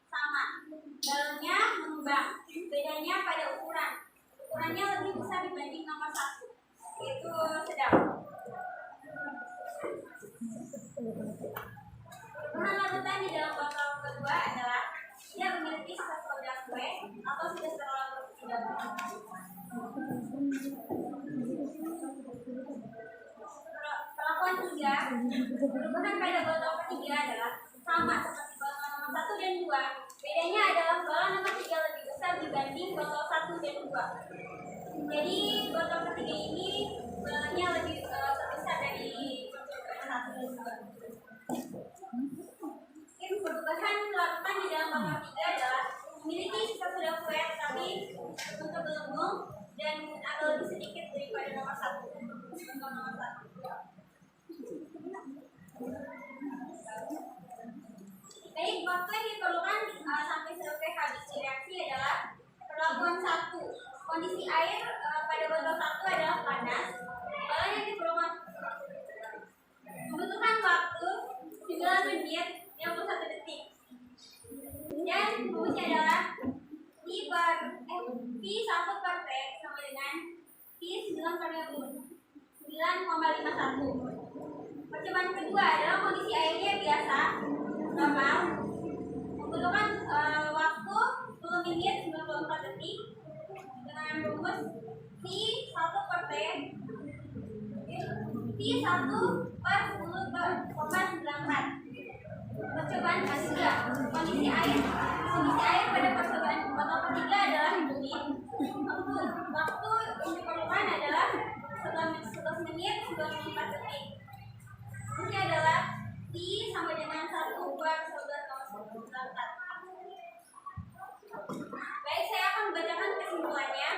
[SPEAKER 1] sama. Galonnya mengembang. Bedanya pada ukuran. Ukurannya lebih besar dibanding nomor 1, yaitu sedang. Perubahan larutan di dalam botol kedua adalah ia memiliki sisa soda kue atau sudah terlalu tidak. Perlakuan 3. Perubahan pada botol ketiga adalah sama seperti botol nomor 1 dan 2. Bedanya adalah botol nomor 3 lebih besar dibanding botol 1 dan 2. Jadi botol ketiga ini botolnya lebih besar dari botol 1 dan 2. Perubahan larutan di dalam botol 3 adalah memiliki sisa soda kue tetapi untuk gelembung dan agak lebih sedikit daripada nomor 1. Botol nomor 1. Baik, waktu yang diperlukan sampai selesai habis reaksi adalah perlakuan 1. Kondisi air pada botol 1 adalah panas. Balon yang diperlukan membutuhkan waktu 9 menit 51 detik. Dan rumusnya adalah V1 per T sama dengan V9 per 9,51. Percobaan kedua adalah kondisi airnya biasa, normal, membutuhkan waktu 10 menit 94 detik dengan rumus V1 per T V1 per 10,94. Percobaan ketiga, kondisi air pada percobaan botol ketiga adalah ini. Waktu yang diperlukan adalah 11 menit 94 detik. Ini adalah T sama dengan 1 per 11,94. Baik, saya akan membacakan kesimpulannya.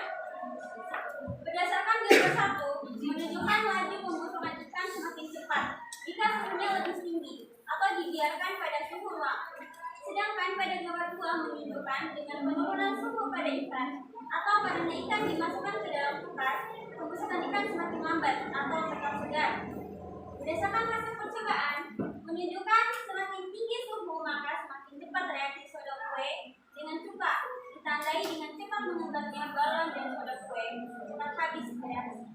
[SPEAKER 1] Berdasarkan gambar 1, menunjukkan laju pembusukan ikan semakin cepat jika suhunya lebih tinggi atau dibiarkan pada suhu ruang. Sedangkan pada gambar 2 menunjukkan dengan penurunan suhu pada ikan atau karena ikan dimasukkan ke dalam kulkas, pembusukan ikan semakin lambat atau tetap segar. Berdasarkan hasil percobaan, menunjukkan semakin tinggi suhu maka semakin cepat reaksi soda kue dengan cuka, ditandai dengan cepat mengembangnya balon dan soda kue cepat habis bereaksi.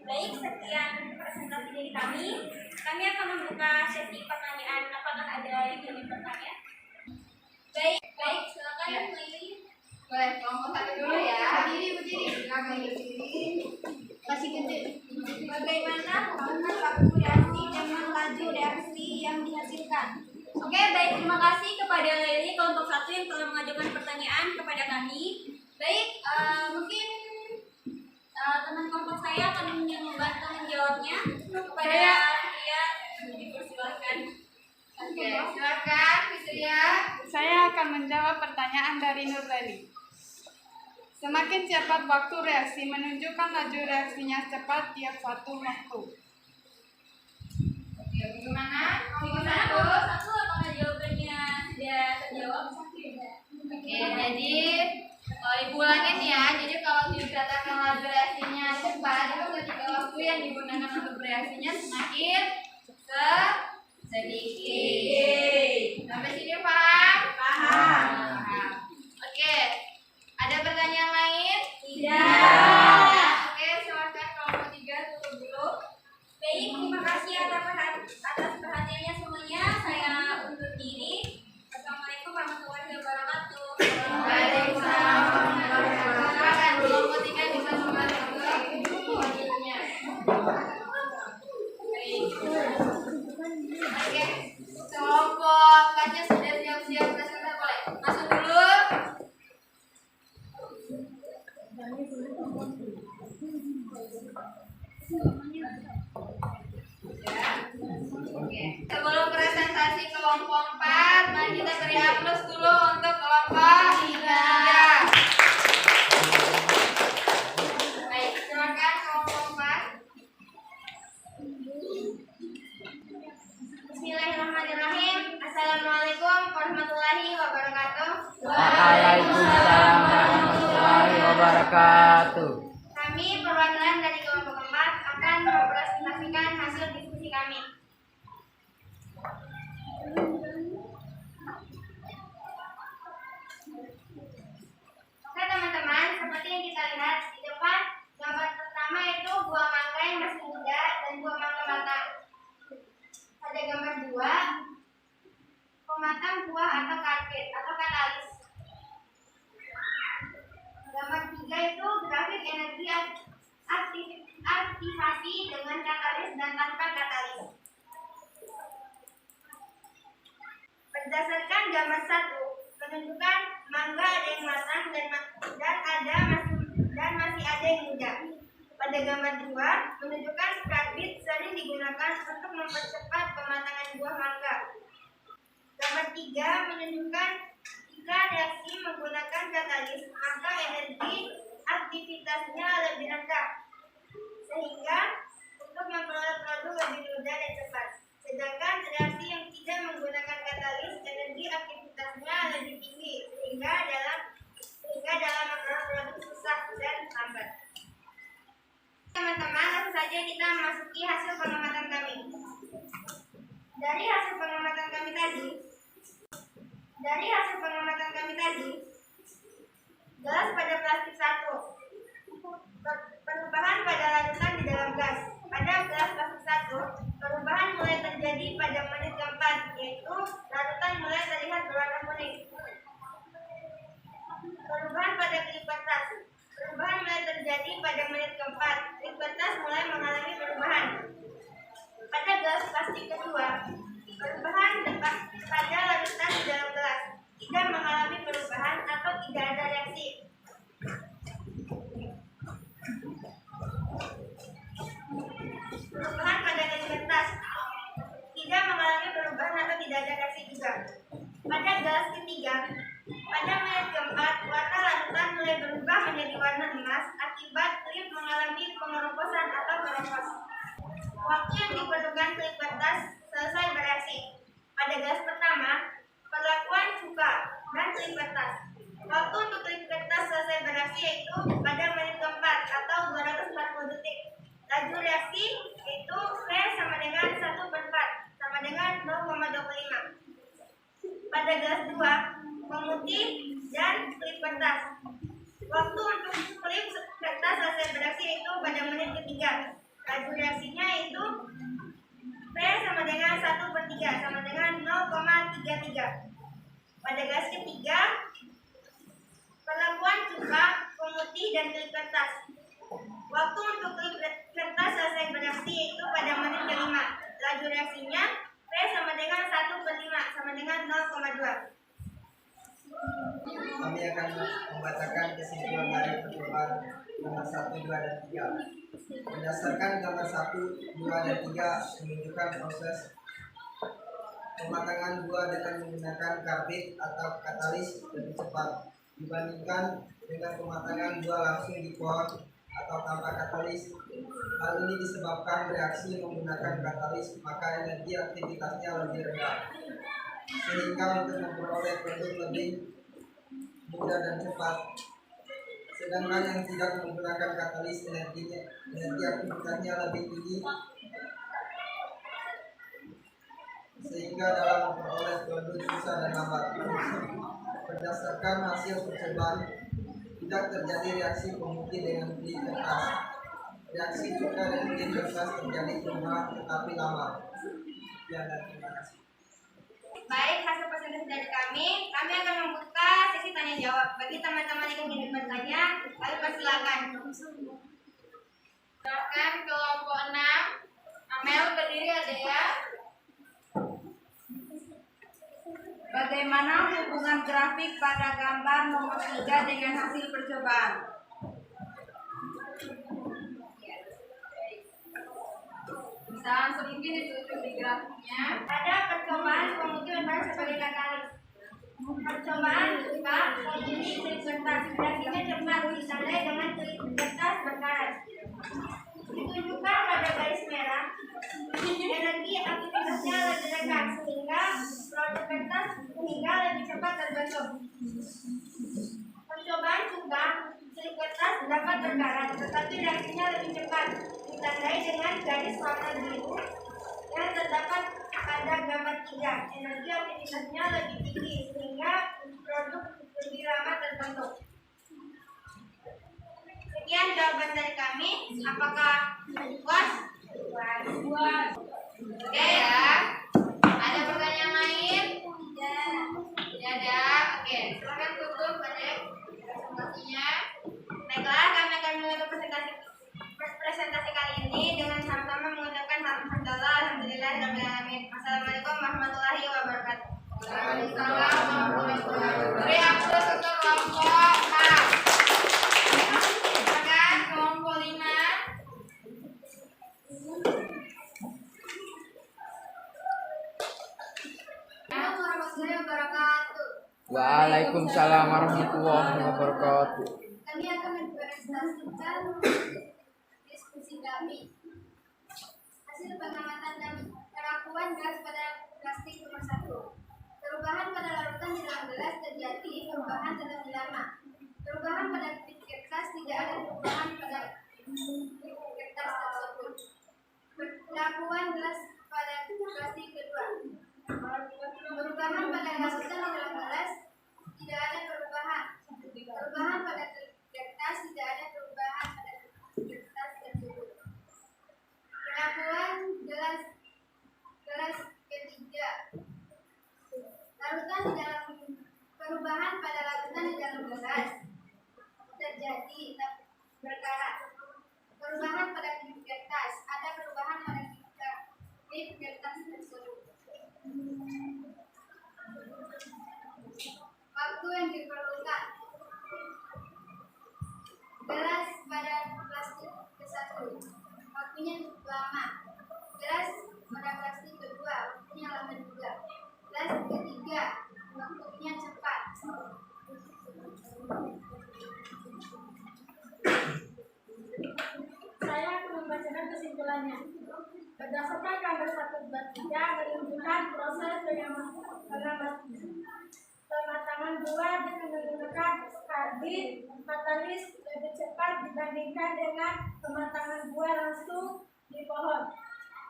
[SPEAKER 1] Baik, sekian presentasi dari kami. Kami akan membuka sesi pertanyaan. Apakah ada yang ingin bertanya? Baik, silakan Lili.
[SPEAKER 5] Boleh, kelompok 1 dulu ya. Berdiri. Kasih gede.
[SPEAKER 1] Bagaimana hubungan waktu reaksi dengan laju reaksi yang dihasilkan? Oke, baik, terima kasih kepada Lili kelompok 1 yang telah mengajukan pertanyaan kepada kami. Baik, mungkin teman kelompok saya akan membantu menjawabnya kepada Ria. Dipersilakan.
[SPEAKER 5] Oke, silakan Fitria.
[SPEAKER 7] Saya akan menjawab pertanyaan dari Nurleli. Semakin cepat waktu reaksi menunjukkan laju reaksinya cepat tiap satu waktu.
[SPEAKER 5] Oke, bagaimana?
[SPEAKER 1] Bagaimana kelompok 1? Apakah jawabannya sudah terjawab?
[SPEAKER 5] Oke, jadi kalau ibu ulangin ya, jadi kalau dikatakan laju reaksinya cepat itu ketika waktu yang digunakan untuk bereaksinya semakin sedikit. Sampai sini paham? Paham. Oke, ada pertanyaan lain?
[SPEAKER 1] Tidak.
[SPEAKER 5] Oke, silakan kelompok 3 tutup dulu.
[SPEAKER 1] Baik, terima kasih atas perhatiannya semuanya. Saya undur diri. Assalamualaikum warahmatullahi wabarakatuh.
[SPEAKER 5] Waalaikumsalam warahmatullahi wabarakatuh. Kelompok 3 bisa kembali ke selanjutnya. Oke, kelompok 4-nya sudah siap-siap presentasi, boleh masuk dulu. Oke, sebelum presentasi kelompok 4, mari kita beri aplaus dulu untuk kelompok 3. Baik, silakan kelompok 4.
[SPEAKER 1] Bismillahirrahmanirrahim. Assalamualaikum warahmatullahi wabarakatuh.
[SPEAKER 2] Waalaikumsalam warahmatullahi wabarakatuh.
[SPEAKER 1] Kami perwakilan dari kelompok 4 akan mempresentasikan hasil
[SPEAKER 4] kami. Oke teman-teman, seperti yang kita lihat di depan, gambar pertama itu buah mangga yang masih muda dan buah mangga matang. Pada gambar 2, pematang buah atau karpet atau katalis. Gambar 3 itu grafik energi aktivasi dengan katalis dan tanpa katalis. Berdasarkan gambar 1, menunjukkan mangga ada yang matang dan masih ada yang muda. Pada gambar 2, menunjukkan karbit sering digunakan untuk mempercepat pematangan buah mangga. Gambar 3 menunjukkan jika reaksi menggunakan katalis, maka energi aktivitasnya lebih rendah, sehingga untuk memperoleh produk lebih mudah dan cepat. Sedangkan reaksi yang tidak menggunakan katalis, energi aktivitasnya lebih tinggi, sehingga dalam memperoleh produk susah dan lambat. Teman-teman, langsung saja kita memasuki hasil pengamatan kami. Dari hasil pengamatan kami tadi, gelas pada plastik 1, perubahan pada larutan di dalam gas. Pada gelas plastik 1, perubahan mulai terjadi pada menit keempat, yaitu larutan mulai terlihat berwarna kuning. Perubahan pada klip kertas. Perubahan mulai terjadi pada menit keempat, klip kertas mulai mengalami perubahan. Pada gelas plastik kedua, perubahan pada larutan di dalam gelas tidak mengalami perubahan atau tidak ada reaksi. Perubahan pada klip kertas tidak mengalami perubahan atau tidak ada reaksi juga. Pada gelas ketiga, pada menit keempat, warna larutan mulai berubah menjadi warna emas akibat klip mengalami pengeroposan atau keropos. Waktu yang diperlukan klip kertas selesai bereaksi. Pada gelas pertama, perlakuan cuka dan klip kertas. Waktu untuk klip kertas selesai bereaksi yaitu pada menit keempat atau 240 detik. Laju reaksi itu V sama dengan 1/4 sama dengan 0,25. Pada gelas 2, pemutih dan klip kertas. Waktu untuk klip kertas selesai bereaksi yaitu pada menit ketiga. Laju reaksinya itu P sama dengan 1/3 sama dengan 0,33. Pada gelas ketiga, perlakuan cuka, pemutih, dan klip kertas. Waktu untuk klip kertas selesai bereaksi yaitu pada menit kelima. Laju reaksinya P sama dengan 1/5 sama dengan 0,2.
[SPEAKER 6] Kami akan membacakan kesimpulan dari percobaan nomor 1, 2, dan 3. Berdasarkan gambar 1, 2, dan 3 menunjukkan proses pematangan buah dengan menggunakan karbit atau katalis lebih cepat dibandingkan dengan pematangan buah langsung di pohon atau tanpa katalis. Hal ini disebabkan reaksi menggunakan katalis, maka energi aktivitasnya lebih rendah, sehingga untuk memperoleh produk lebih mudah dan cepat. Sedangkan yang tidak menggunakan katalis, energi aktivitasnya lebih tinggi, sehingga dalam memperoleh produk susah dan lambat. Berdasarkan hasil percobaan, tidak terjadi reaksi pemutih dengan klip kertas. Reaksi cuka dan klip kertas terjadi perlahan tetapi lama. Ya, dan terima kasih.
[SPEAKER 4] Baik, hasil presentasi dari kami akan membuka sesi tanya jawab. Bagi teman-teman yang ingin bertanya, kami persilakan.
[SPEAKER 5] Silakan kelompok 6. Amel berdiri ada ya.
[SPEAKER 1] Bagaimana hubungan grafik pada gambar nomor 3 dengan hasil percobaan?
[SPEAKER 5] Bisa langsung mungkin ditunjuk di grafiknya.
[SPEAKER 4] Ada percobaan pemutih berbahan sebagai katalis. Percobaan cuka, pemutih klip kertas. Reaksinya cepat ditandai dengan klip kertas berkarat. Ditunjukkan pada garis merah. Energi aktivitasnya lebih rendah sehingga produk kertas lebih cepat terbentuk. Percobaan cuka, klip kertas dapat berkarat, tetapi reaksinya lebih cepat. Ditandai dengan garis warna biru. tidak. Energi aktivitasnya lebih tinggi sehingga produk lebih lama terbentuk. Sekian jawaban dari kami. Apakah puas? Puas.
[SPEAKER 5] Oke ya. Ada pertanyaan lain? Tidak ada. Oke, silakan tutup adik presentasinya.
[SPEAKER 4] Baiklah, kami akan mulai presentasi kali ini dengan sama-sama mengucapkan alhamdulillah, alhamdulillah. Assalamualaikum warahmatullahi wabarakatuh.
[SPEAKER 5] Waalaikumsalam warahmatullahi wabarakatuh. Beri aplaus untuk kelompok A. Silakan kelompok 5. Assalamualaikum warahmatullahi wabarakatuh.
[SPEAKER 2] Waalaikumsalam warahmatullahi wabarakatuh.
[SPEAKER 5] Kami akan mempresentasikan diskusi kami. Hasil pengamatan kami, perlakuan gas pada plastik nomor 1. Perubahan pada larutan di dalam gelas terjadi perubahan tetapi lama. Perubahan pada kertas tidak ada perubahan pada kertas tersebut. Perlakuan gelas pada plastik kedua. Perubahan pada larutan di dalam gelas tidak ada perubahan. Perubahan pada kertas tidak ada perubahan pada kertas tersebut. Perlakuan gelas ketiga. Larutan di dalam perubahan pada larutan di dalam gelas terjadi berkarat. Perubahan pada kertas ada perubahan pada klip kertas tersebut. Waktu yang diperlukan. Gelas pada plastik ke-1 waktunya cukup lama. Gelas pada plastik kedua waktunya lama juga. Gelas ketiga waktunya cepat.
[SPEAKER 4] Saya akan membacakan kesimpulannya. Berdasarkan gambar 1/3 menunjukkan proses pematangan buah dengan menggunakan karbit katalis lebih cepat dibandingkan dengan pematangan buah langsung di pohon.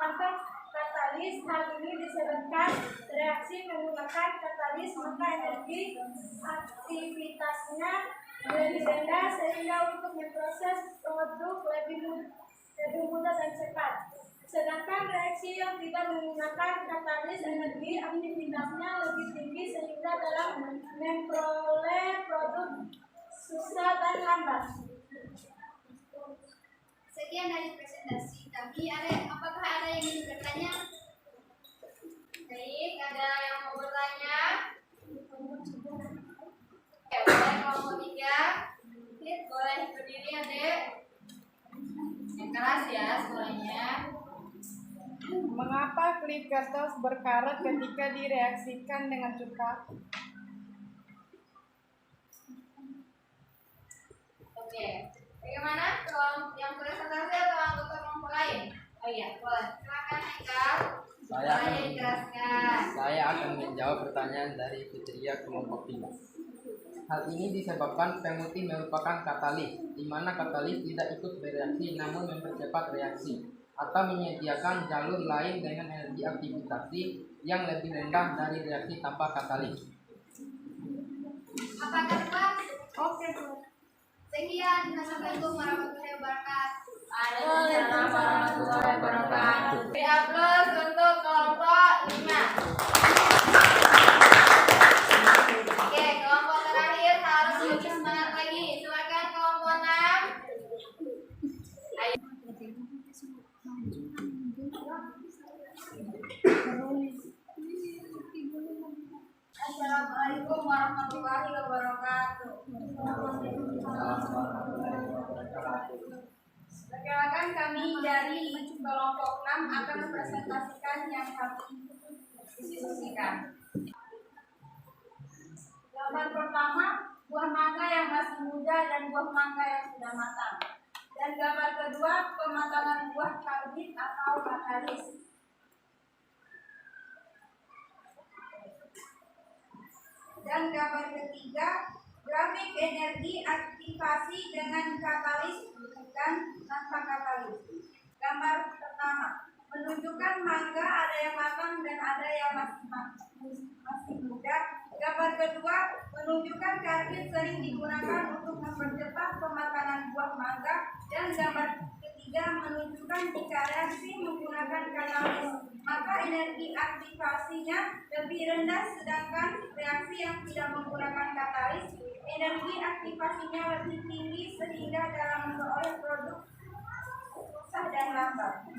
[SPEAKER 4] Tanpa katalis, hal ini disebabkan reaksi menggunakan katalis maka energi aktivitasnya lebih rendah sehingga untuk memproses produk lebih mudah dan cepat. Sedangkan reaksi yang tidak menggunakan katalis energi aktivitasnya lebih tinggi sehingga dalam memperoleh produk susah dan lambat.
[SPEAKER 5] Sekian dari presentasi kami. Apakah ada yang ingin bertanya? Baik, ada yang mau bertanya? Oke, boleh kelompok 3. Boleh berdiri adik. Yang keras ya suaranya.
[SPEAKER 7] Mengapa klip kertas berkarat ketika direaksikan dengan cuka?
[SPEAKER 5] Oke, bagaimana? Yang presentasi atau anggota kelompok lain? Oh iya, boleh. Silakan Haikal. Boleh dijelaskan.
[SPEAKER 2] Saya akan menjawab pertanyaan dari Fitria kelompok 5. Hal ini disebabkan pemutih merupakan katalis, di mana katalis tidak ikut bereaksi namun mempercepat reaksi atau menyediakan jalur lain dengan energi aktivitasi yang lebih rendah dari reaksi tanpa katalis.
[SPEAKER 5] Apakah puas?
[SPEAKER 7] Oke,
[SPEAKER 5] Sekian. Assalamualaikum warahmatullahi wabarakatuh.
[SPEAKER 7] Waalaikumsalam warahmatullahi wabarakatuh.
[SPEAKER 5] Beri aplaus untuk kelompok 5. Oke, kelompok terakhir harus lebih semangat lagi. Silakan kelompok 6. Ayo. Assalamualaikum warahmatullahi wabarakatuh. Perkenalkan kami dari kelompok 6 akan mempresentasikan yang kami diskusikan. Gambar pertama, buah mangga yang masih muda dan buah mangga yang sudah matang. Dan gambar kedua, pematangan buah karbit atau katalis. Dan gambar ketiga, grafik energi aktivasi dengan katalis dan tanpa katalis. Gambar pertama menunjukkan mangga ada yang matang dan
[SPEAKER 1] Anda yang masih muda. Gambar kedua menunjukkan karbit sering digunakan untuk mempercepat pemakanan buah mangga, dan gambar ketiga menunjukkan jika reaksi menggunakan katalis maka energi aktivasinya lebih rendah, sedangkan reaksi yang tidak menggunakan katalis energi aktivasinya lebih tinggi sehingga dalam memperoleh produk susah dan lambat.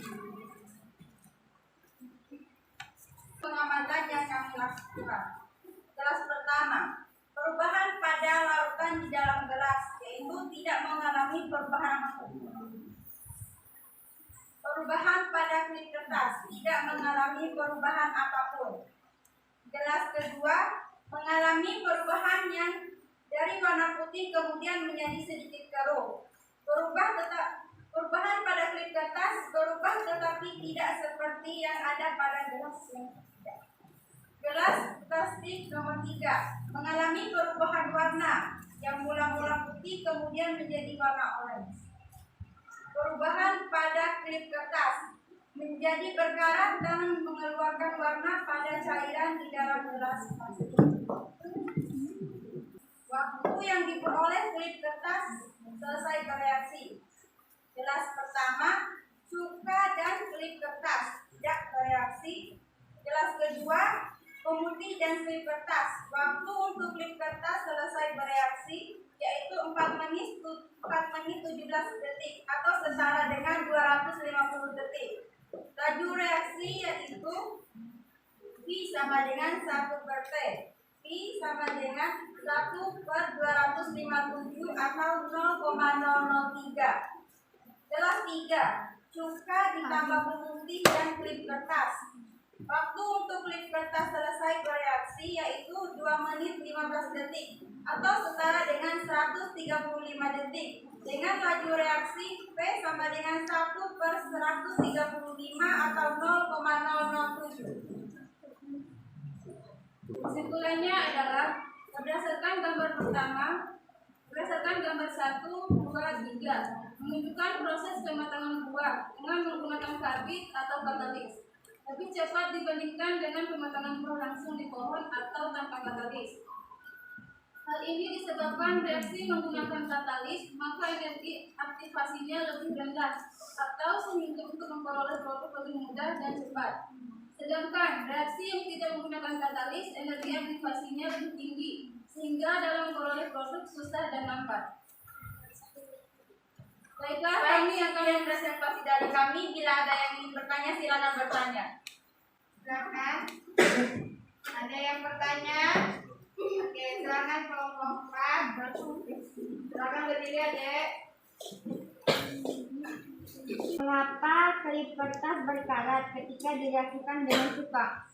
[SPEAKER 1] Pengamatan yang kami lakukan. Kelas pertama, perubahan pada larutan di dalam gelas, yaitu tidak mengalami perubahan pada klip kertas, tidak mengalami perubahan apapun. Gelas kedua mengalami perubahan yang dari warna putih kemudian menjadi sedikit keruh. Perubahan pada klip kertas berubah tetapi tidak seperti yang ada pada gelas yang tidak. Gelas plastik nomor 3 mengalami perubahan warna yang mula-mula putih kemudian menjadi warna oranye. Perubahan pada klip kertas menjadi berkarat dan mengeluarkan warna pada cairan di dalam gelas plastik. Waktu yang diperoleh klip kertas selesai bereaksi. Gelas pertama, cuka dan klip kertas tidak bereaksi. Gelas kedua, pemutih dan klip kertas. Waktu untuk klip kertas selesai bereaksi yaitu 4 menit 17 detik atau setara dengan 250 detik. Laju reaksi yaitu V sama dengan 1/T. V sama dengan 1/257 atau 0,003. Gelas 3, cuka ditambah pemutih dan klip kertas. Waktu untuk klip kertas selesai bereaksi yaitu 2 menit 15 detik atau setara dengan 135 detik. Dengan laju reaksi P sama dengan 1/135 atau 0,007. Kesimpulannya adalah berdasarkan gambar pertama, berdasarkan gambar 1, 2, 3 menunjukkan proses pematangan buah dengan menggunakan karbit atau katalis lebih cepat dibandingkan dengan pematangan buah langsung di pohon atau tanpa katalis. Hal ini disebabkan reaksi menggunakan katalis, maka energi aktivasinya lebih rendah atau sehingga untuk memperoleh produk lebih mudah dan cepat. Sedangkan reaksi yang tidak menggunakan katalis, energi aktivasinya lebih tinggi sehingga dalam memperoleh produk susah dan lambat. Baiklah, kami akan presentasi dari kami. Bila ada yang ingin bertanya, silakan bertanya. Silakan. Ada yang bertanya? Oke, silakan kelompok 4. Silakan berdiri aja.
[SPEAKER 4] Mengapa klip kertas berkarat ketika direaksikan dengan cuka?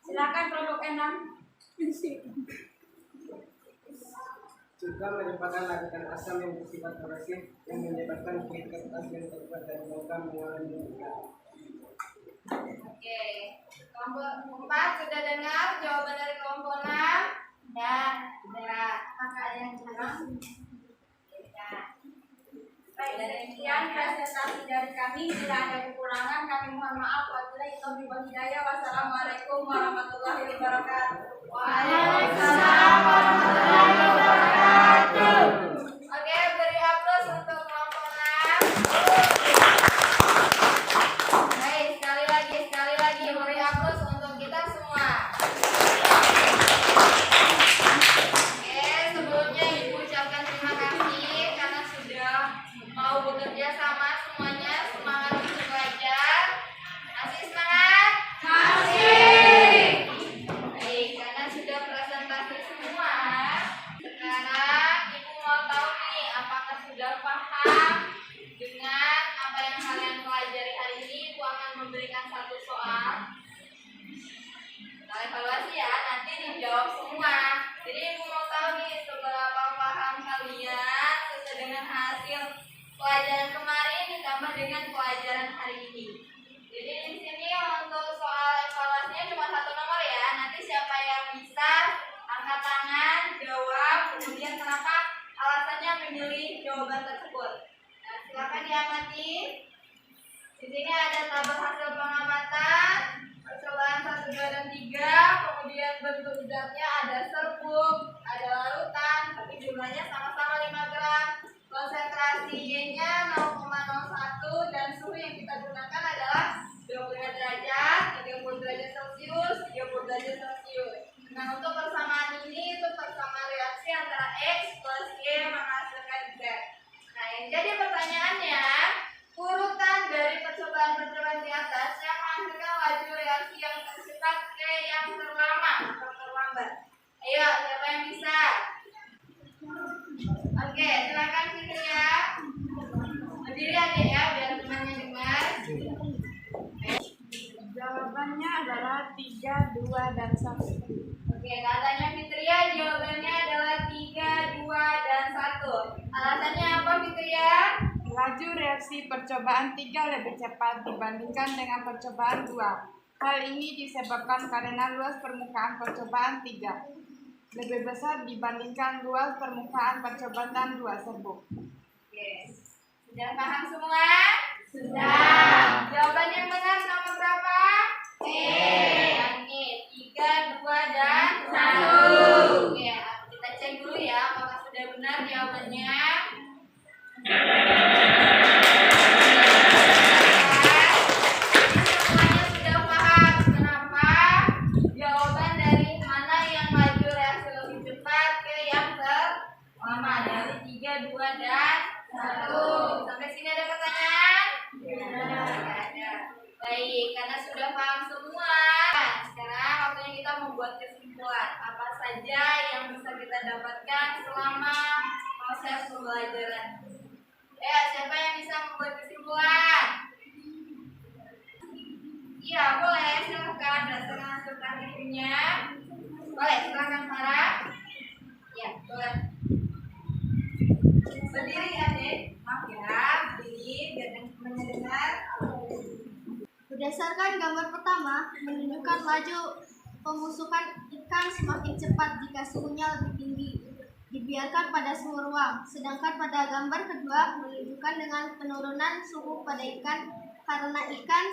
[SPEAKER 1] Silakan kelompok 6.
[SPEAKER 8] Cuka merupakan larutan asam yang bersifat korosif yang menyebabkan klip kertas yang terbuat dari logam mengalami luka.
[SPEAKER 1] Oke, kelompok 4 sudah dengar jawaban dari kelompok 6? Dan sudah. Apakah ada yang kurang? Tidak. Baik, dari sekian presentasi dari kami. Bila ada kekurangan, kami mohon maaf. Wabillahi taufiq wal hidayah. Wassalamualaikum warahmatullahi wabarakatuh. Waalaikumsalam warahmatullahi wabarakatuh. Oke, beri aplaus untuk kelompok 6. Baik, sekali lagi beri aplaus untuk kita semua. Oke, sebelumnya Ibu ucapkan terima kasih karena sudah mau bekerja sama semuanya. Semangat untuk belajar. Masih semangat? Masih. Baik, karena sudah presentasi semua. Sekarang Ibu mau tahu nih, apakah sudah paham dengan apa yang kalian pelajari hari ini? Ibu akan memberikan satu soal. Kita evaluasi ya, nanti dijawab semua. Jadi Ibu mau tahu nih, seberapa paham kalian sesuai dengan hasil pelajaran kemarin ditambah dengan pelajaran hari ini. Jadi di sini untuk soal evaluasinya cuma 1 nomor ya. Nanti siapa yang bisa angkat tangan, jawab, kemudian kenapa alasannya memilih jawaban tersebut. Nah, silakan diamati. Di sini ada tabel hasil pengamatan percobaan 1, 2, dan 3. Kemudian bentuk zatnya ada serbuk, ada larutan, tapi jumlahnya sama-sama 5 gram. Konsentrasi Y-nya 0,01 dan suhu yang kita gunakan adalah 25 derajat, 30 derajat Celcius, 30 derajat Celcius. Nah, untuk persamaan ini itu persamaan reaksi antara X plus Y menghasilkan Z. Nah, yang jadi pertanyaannya, urutan dari percobaan-percobaan di atas yang menghasilkan laju reaksi yang tercepat ke yang terlama atau terlambat. Ayo, siapa yang bisa? Oke, silakan Fitria. Berdiri aja ya, biar temannya dengar.
[SPEAKER 7] Jawabannya adalah 3, 2, dan 1.
[SPEAKER 1] Oke, katanya Fitria jawabannya adalah 3, 2, dan 1. Alasannya apa Fitria?
[SPEAKER 7] Laju reaksi percobaan 3 lebih cepat dibandingkan dengan percobaan 2. Hal ini disebabkan karena luas permukaan percobaan 3 lebih besar dibandingkan luas permukaan percobaan 2 serbuk.
[SPEAKER 1] Oke, sudah paham semua? Sudah. Jawaban yang benar nomor berapa? Langit. 3, 2, dan 1. Oke, kita cek dulu ya apakah sudah benar jawabannya. Semuanya sudah paham kenapa jawaban dari mana yang laju reaksi lebih cepat ke yang terlama dari 3, 2, dan 1. Sampai sini ada pertanyaan? Tidak ada. Baik, karena sudah paham semua, sekarang waktunya kita membuat kesimpulan apa saja yang bisa kita dapatkan selama proses pembelajaran. Ya, siapa yang bisa membuat kesimpulan? Iya, boleh, silakan berdasarkan hasil praktiknya. Boleh, silakan Farah. Ya, boleh. Berdiri adik, maaf ya, berdiri biar teman-teman dengar.
[SPEAKER 5] Berdasarkan gambar pertama, menunjukkan laju pembusukan ikan semakin cepat jika suhunya lebih tinggi, dibiarkan pada suhu ruang. Sedangkan pada gambar kedua, menunjukkan dengan penurunan suhu pada ikan karena ikan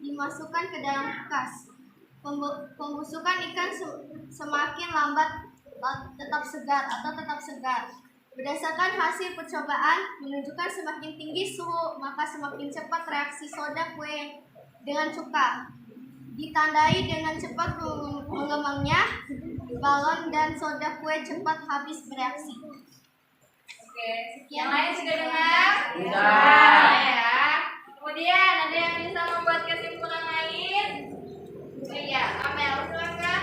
[SPEAKER 5] dimasukkan ke dalam kulkas. Pembusukan ikan semakin lambat tetap segar. Berdasarkan hasil percobaan, menunjukkan semakin tinggi suhu, maka semakin cepat reaksi soda kue dengan cuka. Ditandai dengan cepat mengembangnya balon dan soda kue cepat habis bereaksi.
[SPEAKER 1] Oke, yang lain sudah dengar? Sudah. Ya. Kemudian ada yang bisa membuat kesimpulan lain? Iya, Amel, silakan.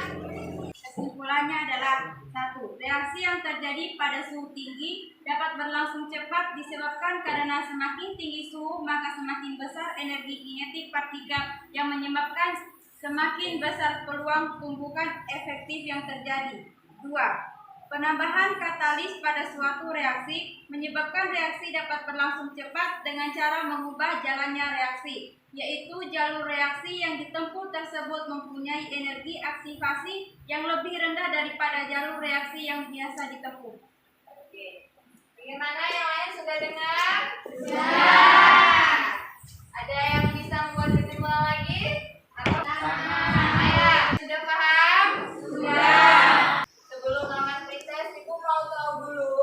[SPEAKER 9] Kesimpulannya adalah 1. Reaksi yang terjadi pada suhu tinggi dapat berlangsung cepat disebabkan karena semakin tinggi suhu maka semakin besar energi kinetik partikel yang menyebabkan semakin besar peluang tumbukan efektif yang terjadi. 2. Penambahan katalis pada suatu reaksi menyebabkan reaksi dapat berlangsung cepat dengan cara mengubah jalannya reaksi, yaitu jalur reaksi yang ditempuh tersebut mempunyai energi aktivasi yang lebih rendah daripada jalur reaksi yang biasa ditempuh.
[SPEAKER 1] Oke. Bagaimana yang lain sudah dengar? Sudah. Ada yang bisa membuat kesimpulan lagi? Atau Ayo, sudah paham? Sudah. Sebelum melakukan pretest, Ibu mau tahu dulu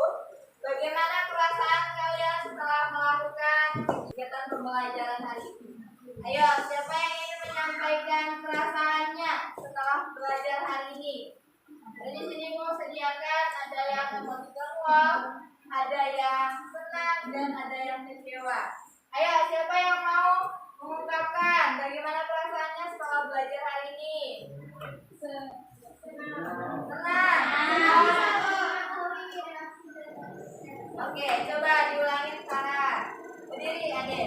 [SPEAKER 1] bagaimana perasaan kalian setelah melakukan kegiatan pembelajaran hari ini. Ayo, siapa yang ingin menyampaikan perasaannya setelah belajar hari ini? Jadi sini mau sediakan ada yang emosional, ada yang senang, dan ada yang kecewa. Ayo, siapa yang mau mengungkapkan bagaimana perasaannya setelah belajar hari ini? Senang. Oke, coba diulangi sekarang. Berdiri, adik.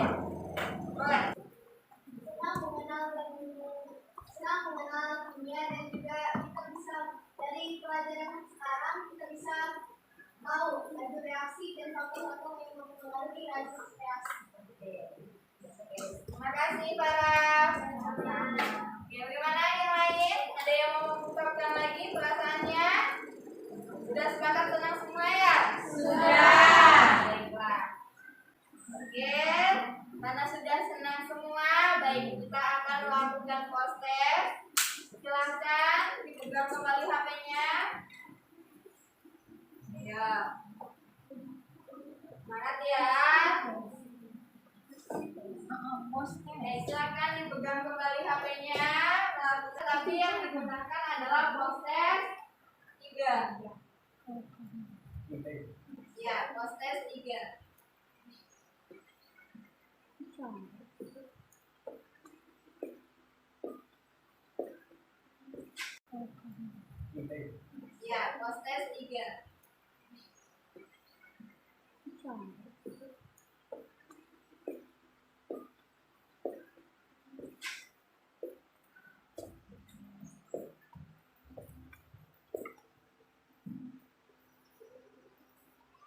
[SPEAKER 1] Boleh.
[SPEAKER 5] Senang mengenal dunia dan juga kita bisa dari pelajaran sekarang kita bisa tahu laju reaksi dan faktor-faktor yang mempengaruhi laju reaksi.
[SPEAKER 1] Terima kasih Farah. Oke, bagaimana yang lain? Ada yang mau mengungkapkan lagi perasaannya? Sudah sepakat senang semua ya? Sudah. Baiklah. Oke, karena sudah senang semua, silakan dipegang kembali HP-nya. Tapi yang digunakan adalah proses 3. Ya, proses 3. Ya, proses 3.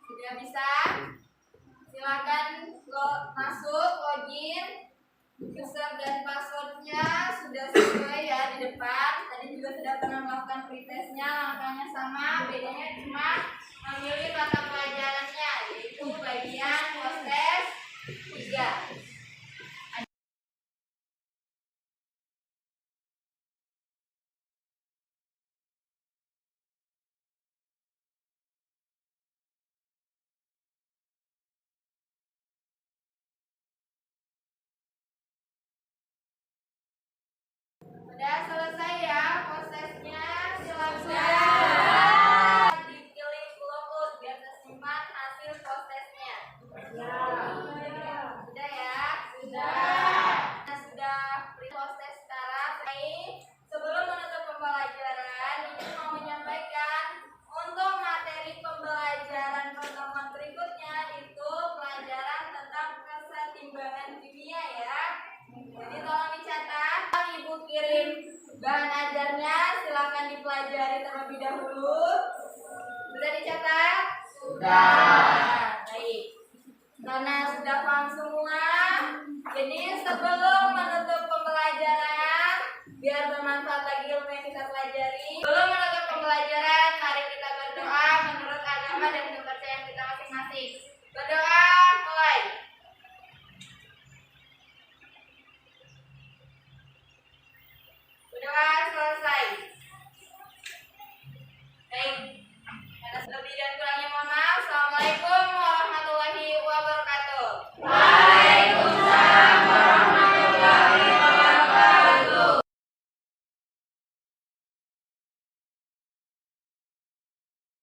[SPEAKER 1] Sudah bisa? Silakan masuk, login. User dan passwordnya sudah sesuai ya di depan. Tadi juga sudah pernah melakukan pretestnya. Langkahnya sama, bedanya cuma memilih mata pelajarannya, yaitu bagian proses 3. Sudah selesai ya prosesnya, silakan diklik logout biar tersimpan hasil prosesnya. Sudah ya? Sudah. Nah, sudah proses sekarang. Baik, sebelum menutup pembelajaran, ini mau menyampaikan untuk materi pembelajaran pertemuan berikutnya itu pelajaran tentang kesetimbangan kimia ya. Jadi tolong dicatat. Ibu kirim bahan ajarnya, silakan dipelajari terlebih dahulu. Sudah dicatat? Sudah. Baik. Karena sudah paham semua, jadi sebelum menutup pembelajaran, biar bermanfaat lagi ilmu yang kita pelajari. Sebelum menutup pembelajaran, mari kita berdoa menurut agama dan